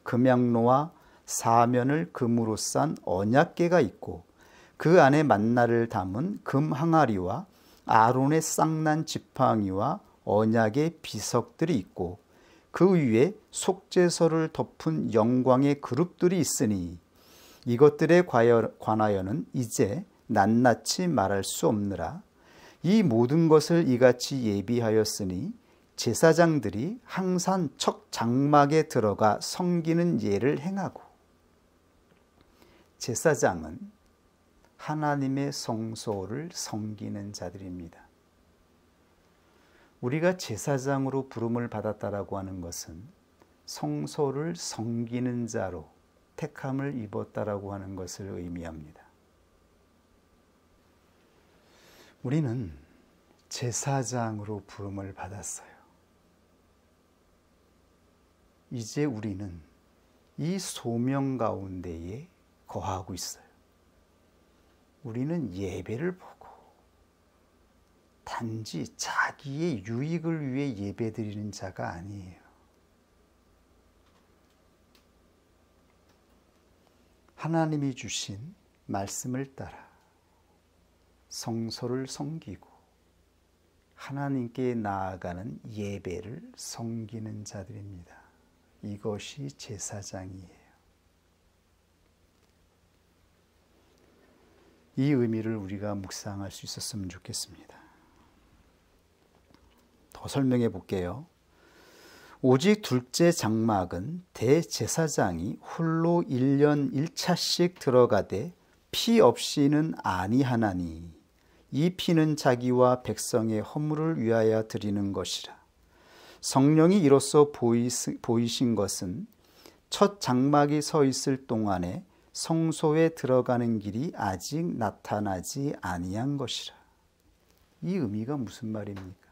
금양로와 사면을 금으로 싼 언약궤가 있고 그 안에 만나를 담은 금 항아리와 아론의 쌍난 지팡이와 언약의 비석들이 있고 그 위에 속죄서를 덮은 영광의 그룹들이 있으니 이것들에 관하여는 이제 낱낱이 말할 수 없느라. 이 모든 것을 이같이 예비하였으니 제사장들이 항상 첫 장막에 들어가 섬기는 예를 행하고, 제사장은 하나님의 성소를 섬기는 자들입니다. 우리가 제사장으로 부름을 받았다라고 하는 것은 성소를 섬기는 자로 택함을 입었다라고 하는 것을 의미합니다. 우리는 제사장으로 부름을 받았어요. 이제 우리는 이 소명 가운데에 거하고 있어요. 우리는 예배를 보고 단지 자기의 유익을 위해 예배드리는 자가 아니에요. 하나님이 주신 말씀을 따라 성소를 섬기고 하나님께 나아가는 예배를 섬기는 자들입니다. 이것이 제사장이에요. 이 의미를 우리가 묵상할 수 있었으면 좋겠습니다. 더 설명해 볼게요. 오직 둘째 장막은 대제사장이 홀로 1년 1차씩 들어가되 피 없이는 아니하나니 이 피는 자기와 백성의 허물을 위하여 드리는 것이라. 성령이 이로써 보이신 것은 첫 장막이 서 있을 동안에 성소에 들어가는 길이 아직 나타나지 아니한 것이라. 이 의미가 무슨 말입니까?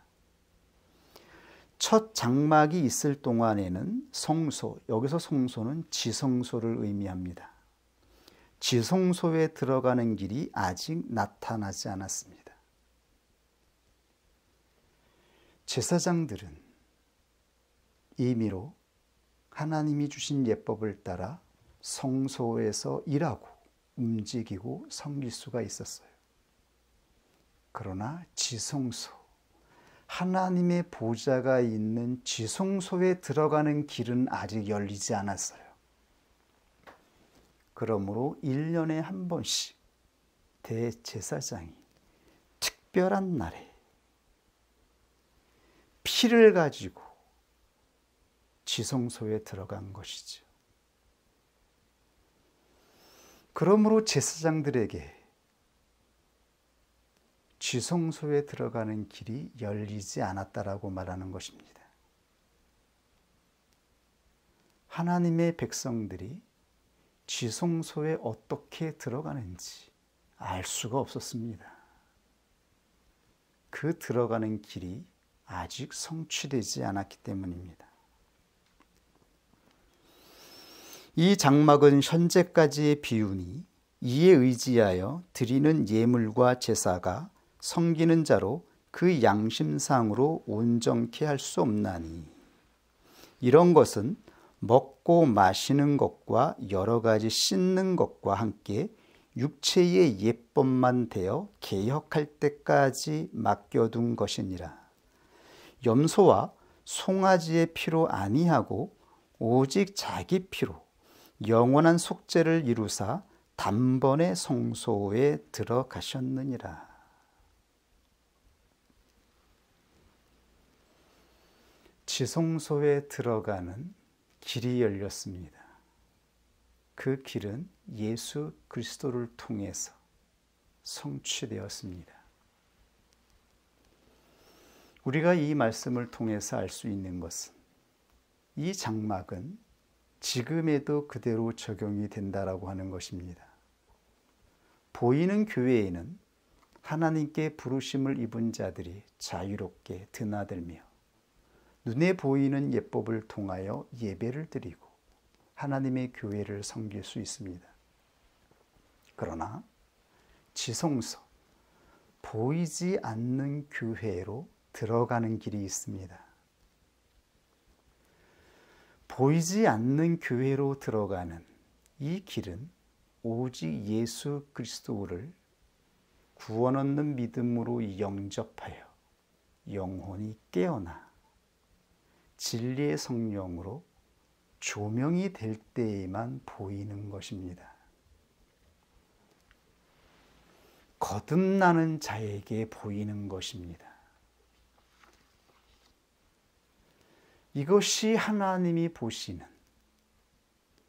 첫 장막이 있을 동안에는 성소, 여기서 성소는 지성소를 의미합니다. 지성소에 들어가는 길이 아직 나타나지 않았습니다. 제사장들은 임의로 하나님이 주신 예법을 따라 성소에서 일하고 움직이고 섬길 수가 있었어요. 그러나 지성소, 하나님의 보좌가 있는 지성소에 들어가는 길은 아직 열리지 않았어요. 그러므로 1년에 한 번씩 대제사장이 특별한 날에 피를 가지고 지성소에 들어간 것이죠. 그러므로 제사장들에게 지성소에 들어가는 길이 열리지 않았다라고 말하는 것입니다. 하나님의 백성들이 지성소에 어떻게 들어가는지 알 수가 없었습니다. 그 들어가는 길이 아직 성취되지 않았기 때문입니다. 이 장막은 현재까지의 비유니 이에 의지하여 드리는 예물과 제사가 섬기는 자로 그 양심상으로 온전케 할 수 없나니, 이런 것은 먹고 마시는 것과 여러 가지 씻는 것과 함께 육체의 예법만 되어 개혁할 때까지 맡겨둔 것이니라. 염소와 송아지의 피로 아니하고 오직 자기 피로 영원한 속죄를 이루사 단번에 성소에 들어가셨느니라. 지성소에 들어가는 길이 열렸습니다. 그 길은 예수 그리스도를 통해서 성취되었습니다. 우리가 이 말씀을 통해서 알 수 있는 것은 이 장막은 지금에도 그대로 적용이 된다라고 하는 것입니다. 보이는 교회에는 하나님께 부르심을 입은 자들이 자유롭게 드나들며 눈에 보이는 예법을 통하여 예배를 드리고 하나님의 교회를 섬길 수 있습니다. 그러나 지성소, 보이지 않는 교회로 들어가는 길이 있습니다. 보이지 않는 교회로 들어가는 이 길은 오직 예수 그리스도를 구원 얻는 믿음으로 영접하여 영혼이 깨어나 진리의 성령으로 조명이 될 때에만 보이는 것입니다. 거듭나는 자에게 보이는 것입니다. 이것이 하나님이 보시는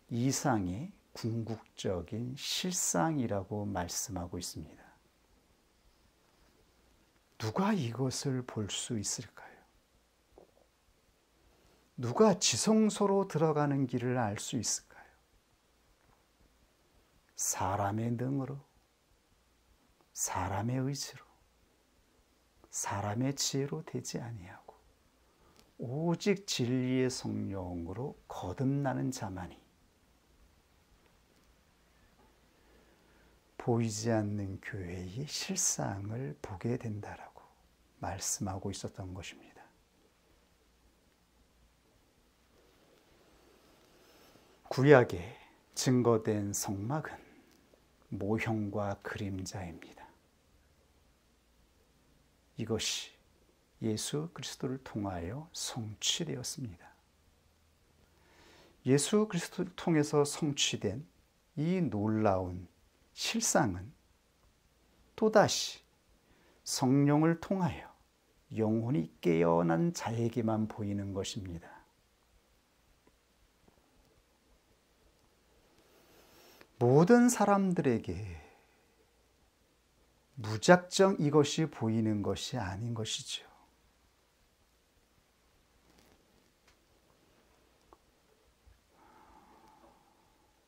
이상의 궁극적인 실상이라고 말씀하고 있습니다. 누가 이것을 볼 수 있을까요? 누가 지성소로 들어가는 길을 알 수 있을까요? 사람의 능으로, 사람의 의지로, 사람의 지혜로 되지 아니하고 오직 진리의 성령으로 거듭나는 자만이 보이지 않는 교회의 실상을 보게 된다라고 말씀하고 있었던 것입니다. 구약에 증거된 성막은 모형과 그림자입니다. 이것이 예수 그리스도를 통하여 성취되었습니다. 예수 그리스도를 통해서 성취된 이 놀라운 실상은 또다시 성령을 통하여 영혼이 깨어난 자에게만 보이는 것입니다. 모든 사람들에게 무작정 이것이 보이는 것이 아닌 것이죠.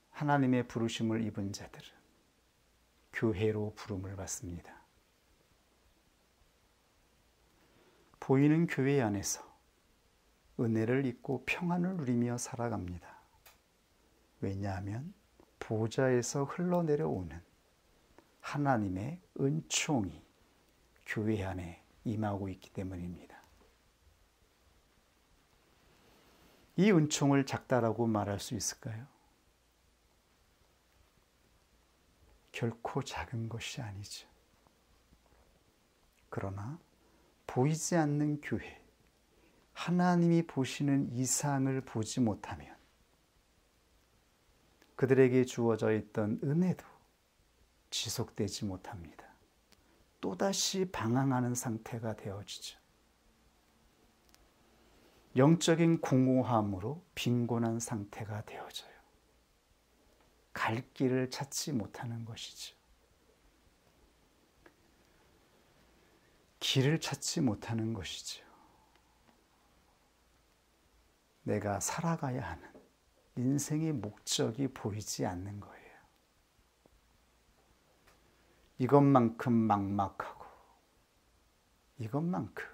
하나님의 부르심을 입은 자들은 교회로 부름을 받습니다. 보이는 교회 안에서 은혜를 입고 평안을 누리며 살아갑니다. 왜냐하면 보좌에서 흘러내려오는 하나님의 은총이 교회 안에 임하고 있기 때문입니다. 이 은총을 작다라고 말할 수 있을까요? 결코 작은 것이 아니죠. 그러나 보이지 않는 교회, 하나님이 보시는 이상을 보지 못하면 그들에게 주어져 있던 은혜도 지속되지 못합니다. 또다시 방황하는 상태가 되어지죠. 영적인 공허함으로 빈곤한 상태가 되어져요. 갈 길을 찾지 못하는 것이죠. 길을 찾지 못하는 것이죠. 내가 살아가야 하는 인생의 목적이 보이지 않는 거예요. 이것만큼 막막하고 이것만큼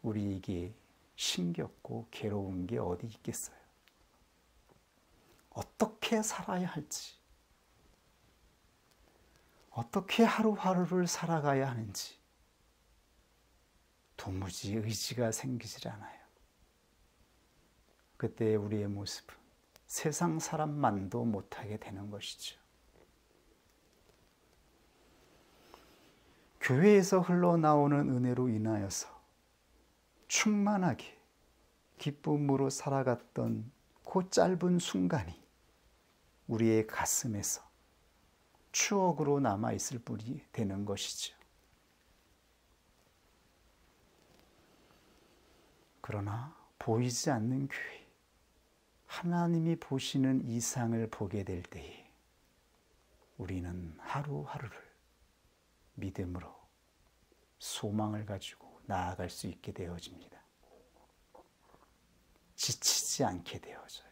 우리에게 힘겹고 괴로운 게 어디 있겠어요? 어떻게 살아야 할지, 어떻게 하루하루를 살아가야 하는지 도무지 의지가 생기질 않아요. 그때 우리의 모습은 세상 사람만도 못하게 되는 것이죠. 교회에서 흘러나오는 은혜로 인하여서 충만하게 기쁨으로 살아갔던 그 짧은 순간이 우리의 가슴에서 추억으로 남아있을 뿐이 되는 것이죠. 그러나 보이지 않는 교회, 하나님이 보시는 이상을 보게 될 때에 우리는 하루하루를 믿음으로 소망을 가지고 나아갈 수 있게 되어집니다. 지치지 않게 되어져요.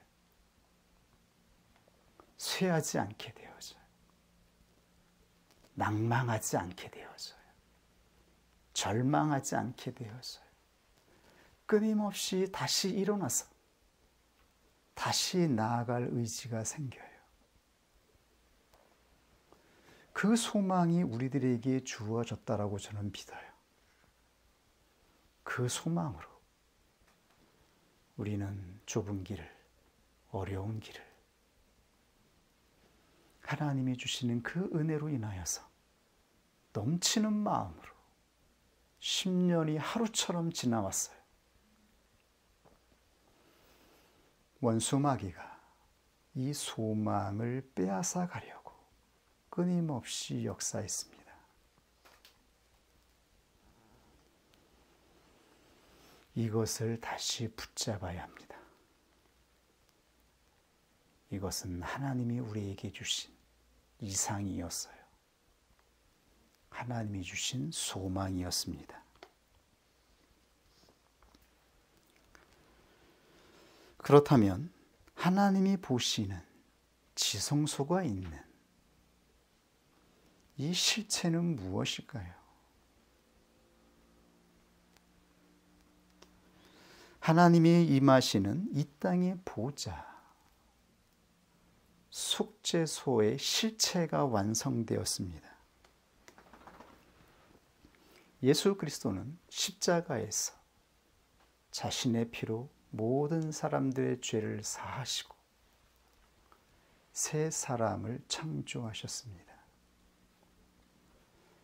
쇠하지 않게 되어져요. 낭망하지 않게 되어져요. 절망하지 않게 되어져요. 끊임없이 다시 일어나서 다시 나아갈 의지가 생겨요. 그 소망이 우리들에게 주어졌다라고 저는 믿어요. 그 소망으로 우리는 좁은 길을, 어려운 길을 하나님이 주시는 그 은혜로 인하여서 넘치는 마음으로 10년이 하루처럼 지나왔어요. 원수 마귀가 이 소망을 빼앗아 가려고 끊임없이 역사했습니다. 이것을 다시 붙잡아야 합니다. 이것은 하나님이 우리에게 주신 이상이었어요. 하나님이 주신 소망이었습니다. 그렇다면 하나님이 보시는 지성소가 있는 이 실체는 무엇일까요? 하나님이 임하시는 이 땅의 보좌, 속죄소의 실체가 완성되었습니다. 예수 그리스도는 십자가에서 자신의 피로 모든 사람들의 죄를 사하시고 새 사람을 창조하셨습니다.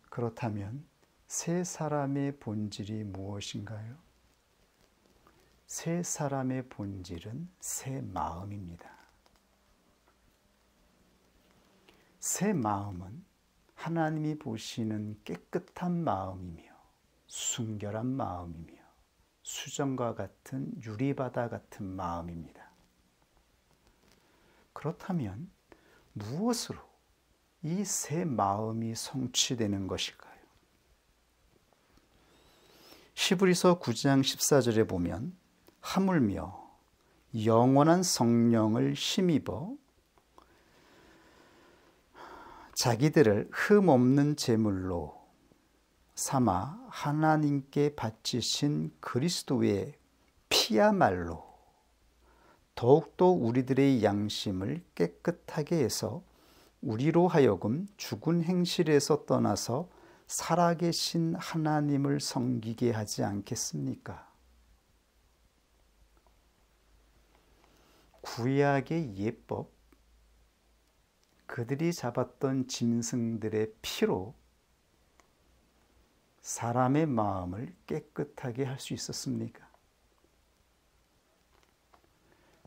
그렇다면 새 사람의 본질이 무엇인가요? 새 사람의 본질은 새 마음입니다. 새 마음은 하나님이 보시는 깨끗한 마음이며 순결한 마음이며 수정과 같은 유리바다 같은 마음입니다. 그렇다면 무엇으로 이 새 마음이 성취되는 것일까요? 히브리서 9장 14절에 보면 하물며 영원한 성령을 힘입어 자기들을 흠없는 제물로 삼아 하나님께 바치신 그리스도의 피야말로 더욱더 우리들의 양심을 깨끗하게 해서 우리로 하여금 죽은 행실에서 떠나서 살아계신 하나님을 섬기게 하지 않겠습니까? 구약의 예법, 그들이 잡았던 짐승들의 피로 사람의 마음을 깨끗하게 할 수 있었습니까?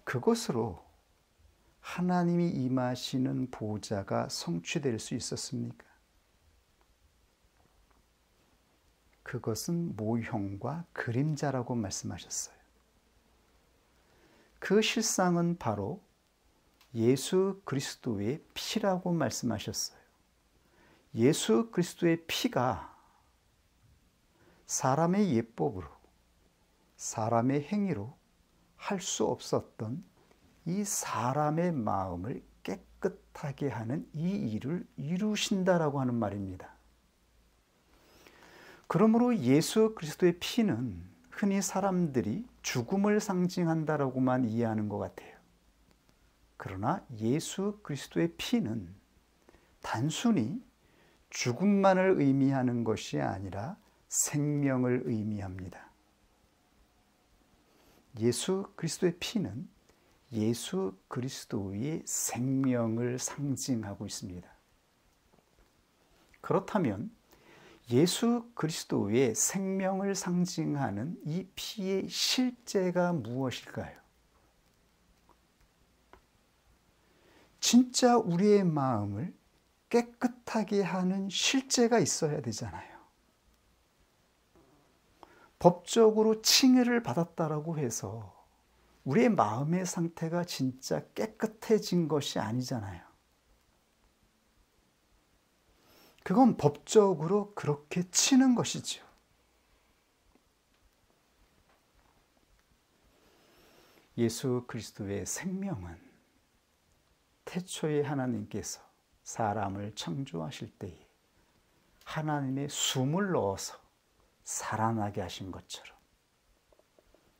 그것으로 하나님이 임하시는 보좌가 성취될 수 있었습니까? 그것은 모형과 그림자라고 말씀하셨어요. 그 실상은 바로 예수 그리스도의 피라고 말씀하셨어요. 예수 그리스도의 피가 사람의 예법으로, 사람의 행위로 할 수 없었던 이 사람의 마음을 깨끗하게 하는 이 일을 이루신다라고 하는 말입니다. 그러므로 예수 그리스도의 피는 흔히 사람들이 죽음을 상징한다라고만 이해하는 것 같아요. 그러나 예수 그리스도의 피는 단순히 죽음만을 의미하는 것이 아니라 생명을 의미합니다. 예수 그리스도의 피는 예수 그리스도의 생명을 상징하고 있습니다. 그렇다면 예수 그리스도의 생명을 상징하는 이 피의 실제가 무엇일까요? 진짜 우리의 마음을 깨끗하게 하는 실제가 있어야 되잖아요. 법적으로 칭의를 받았다라고 해서 우리의 마음의 상태가 진짜 깨끗해진 것이 아니잖아요. 그건 법적으로 그렇게 치는 것이죠. 예수 그리스도의 생명은 태초에 하나님께서 사람을 창조하실 때에 하나님의 숨을 넣어서 살아나게 하신 것처럼,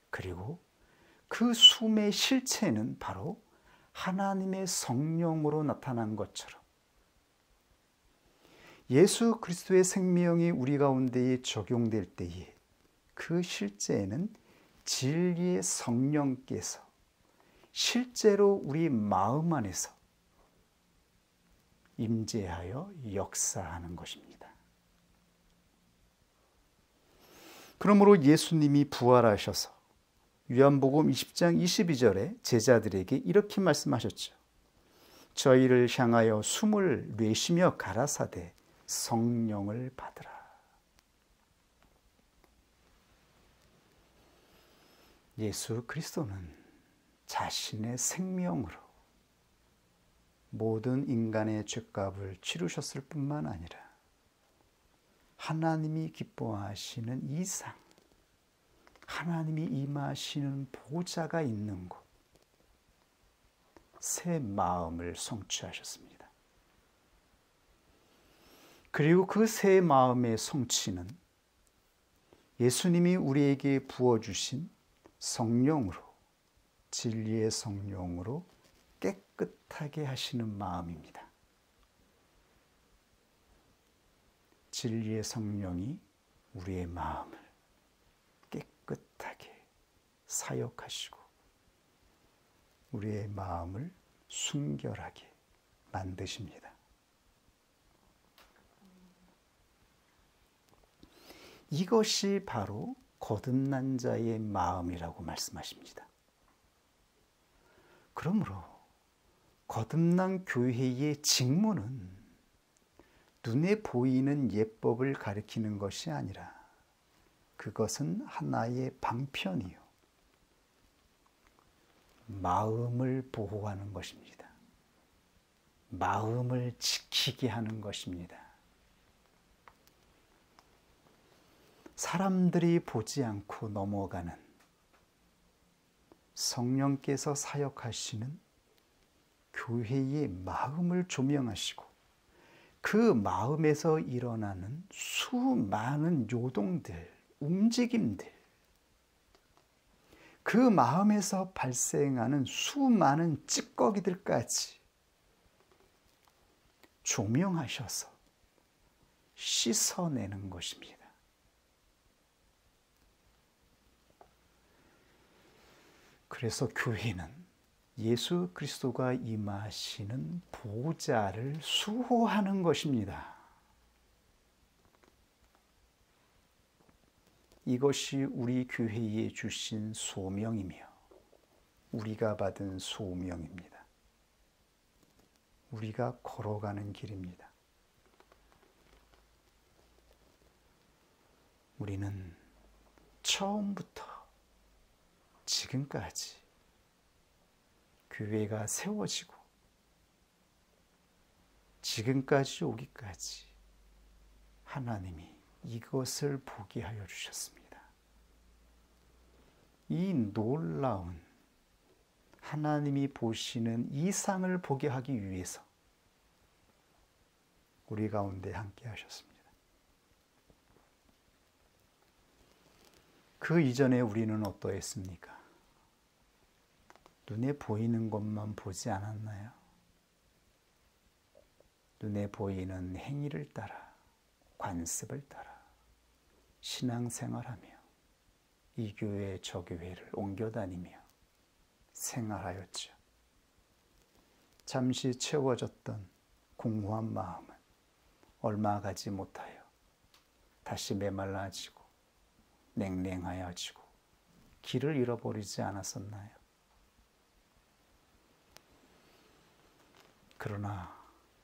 그리고 그 숨의 실체는 바로 하나님의 성령으로 나타난 것처럼 예수 그리스도의 생명이 우리 가운데에 적용될 때에 그 실제는 진리의 성령께서 실제로 우리 마음 안에서 임재하여 역사하는 것입니다. 그러므로 예수님이 부활하셔서 요한복음 20장 22절에 제자들에게 이렇게 말씀하셨죠. 저희를 향하여 숨을 내쉬며 가라사대 성령을 받으라. 예수 그리스도는 자신의 생명으로 모든 인간의 죄값을 치르셨을 뿐만 아니라 하나님이 기뻐하시는 이 상, 하나님이 임하시는 보좌가 있는 곳, 새 마음을 성취하셨습니다. 그리고 그 새 마음의 성취는 예수님이 우리에게 부어주신 성령으로, 진리의 성령으로 깨끗하게 하시는 마음입니다. 진리의 성령이 우리의 마음을 깨끗하게 사역하시고 우리의 마음을 순결하게 만드십니다. 이것이 바로 거듭난 자의 마음이라고 말씀하십니다. 그러므로 거듭난 교회의 직무는 눈에 보이는 예법을 가리키는 것이 아니라 그것은 하나의 방편이요, 마음을 보호하는 것입니다. 마음을 지키게 하는 것입니다. 사람들이 보지 않고 넘어가는 성령께서 사역하시는 교회의 마음을 조명하시고 그 마음에서 일어나는 수많은 요동들, 움직임들, 그 마음에서 발생하는 수많은 찌꺼기들까지 조명하셔서 씻어내는 것입니다. 그래서 교회는 예수 그리스도가 임하시는 보좌를 수호하는 것입니다. 이것이 우리 교회에 주신 소명이며 우리가 받은 소명입니다. 우리가 걸어가는 길입니다. 우리는 처음부터 지금까지 교회가 세워지고 지금까지 오기까지 하나님이 이것을 보게 하여 주셨습니다. 이 놀라운 하나님이 보시는 이 상을 보게 하기 위해서 우리 가운데 함께 하셨습니다. 그 이전에 우리는 어떠했습니까? 눈에 보이는 것만 보지 않았나요? 눈에 보이는 행위를 따라, 관습을 따라 신앙생활하며 이 교회 저 교회를 옮겨 다니며 생활하였죠. 잠시 채워졌던 공허한 마음은 얼마 가지 못하여 다시 메말라지고 냉랭하여지고 길을 잃어버리지 않았었나요? 그러나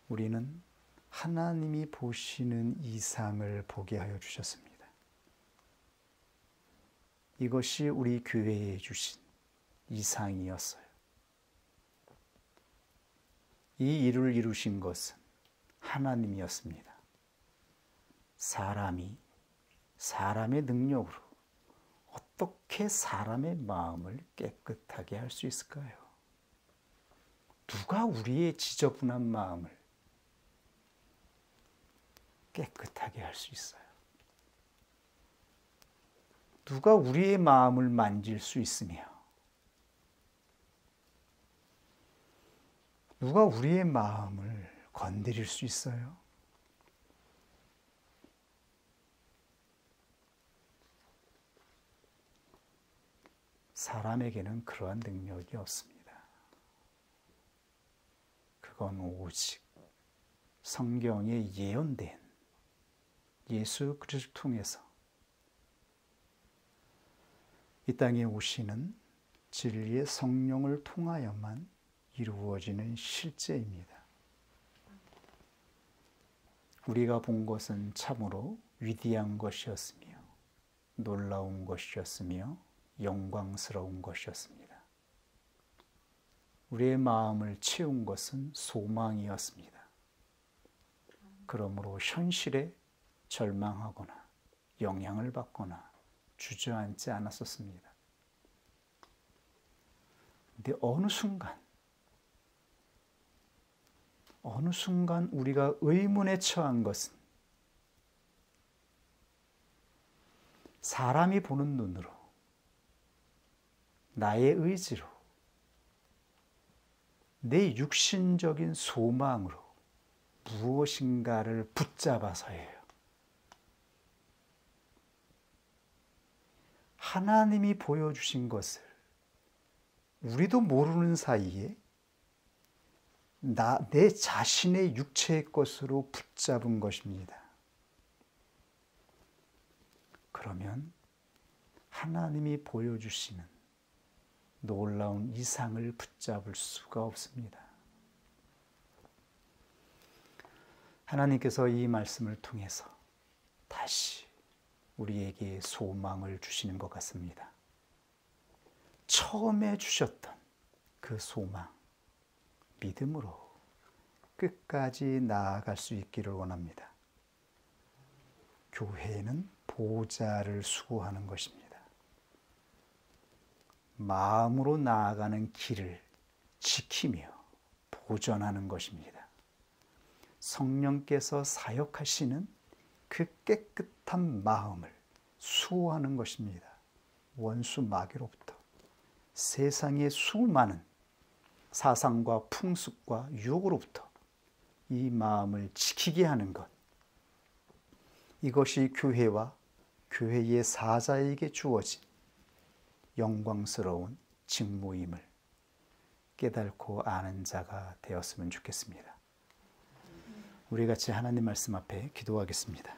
우리는 하나님이 보시는 이상을 보게 하여 주셨습니다. 이것이 우리 교회에 주신 이상이었어요. 이 일을 이루신 것은 하나님이었습니다. 사람이 사람의 능력으로 어떻게 사람의 마음을 깨끗하게 할 수 있을까요? 누가 우리의 지저분한 마음을 깨끗하게 할 수 있어요? 누가 우리의 마음을 만질 수 있으며 누가 우리의 마음을 건드릴 수 있어요? 사람에게는 그러한 능력이 없습니다. 그건 오직 성경에 예언된 예수 그리스도를 통해서 이 땅에 오시는 진리의 성령을 통하여만 이루어지는 실제입니다. 우리가 본 것은 참으로 위대한 것이었으며 놀라운 것이었으며 영광스러운 것이었습니다. 우리의 마음을 채운 것은 소망이었습니다. 그러므로 현실에 절망하거나 영향을 받거나 주저앉지 않았었습니다. 근데 어느 순간 우리가 의문에 처한 것은 사람이 보는 눈으로 나의 의지로 내 육신적인 소망으로 무엇인가를 붙잡아서예요. 하나님이 보여주신 것을 우리도 모르는 사이에 내 자신의 육체의 것으로 붙잡은 것입니다. 그러면 하나님이 보여주시는 놀라운 이상을 붙잡을 수가 없습니다. 하나님께서 이 말씀을 통해서 다시 우리에게 소망을 주시는 것 같습니다. 처음에 주셨던 그 소망, 믿음으로 끝까지 나아갈 수 있기를 원합니다. 교회는 보좌를 수고하는 것입니다. 마음으로 나아가는 길을 지키며 보존하는 것입니다. 성령께서 사역하시는 그 깨끗한 마음을 수호하는 것입니다. 원수 마귀로부터 세상의 수많은 사상과 풍습과 유혹으로부터 이 마음을 지키게 하는 것, 이것이 교회와 교회의 사자에게 주어진 영광스러운 직무임을 깨닫고 아는 자가 되었으면 좋겠습니다. 우리 같이 하나님 말씀 앞에 기도하겠습니다.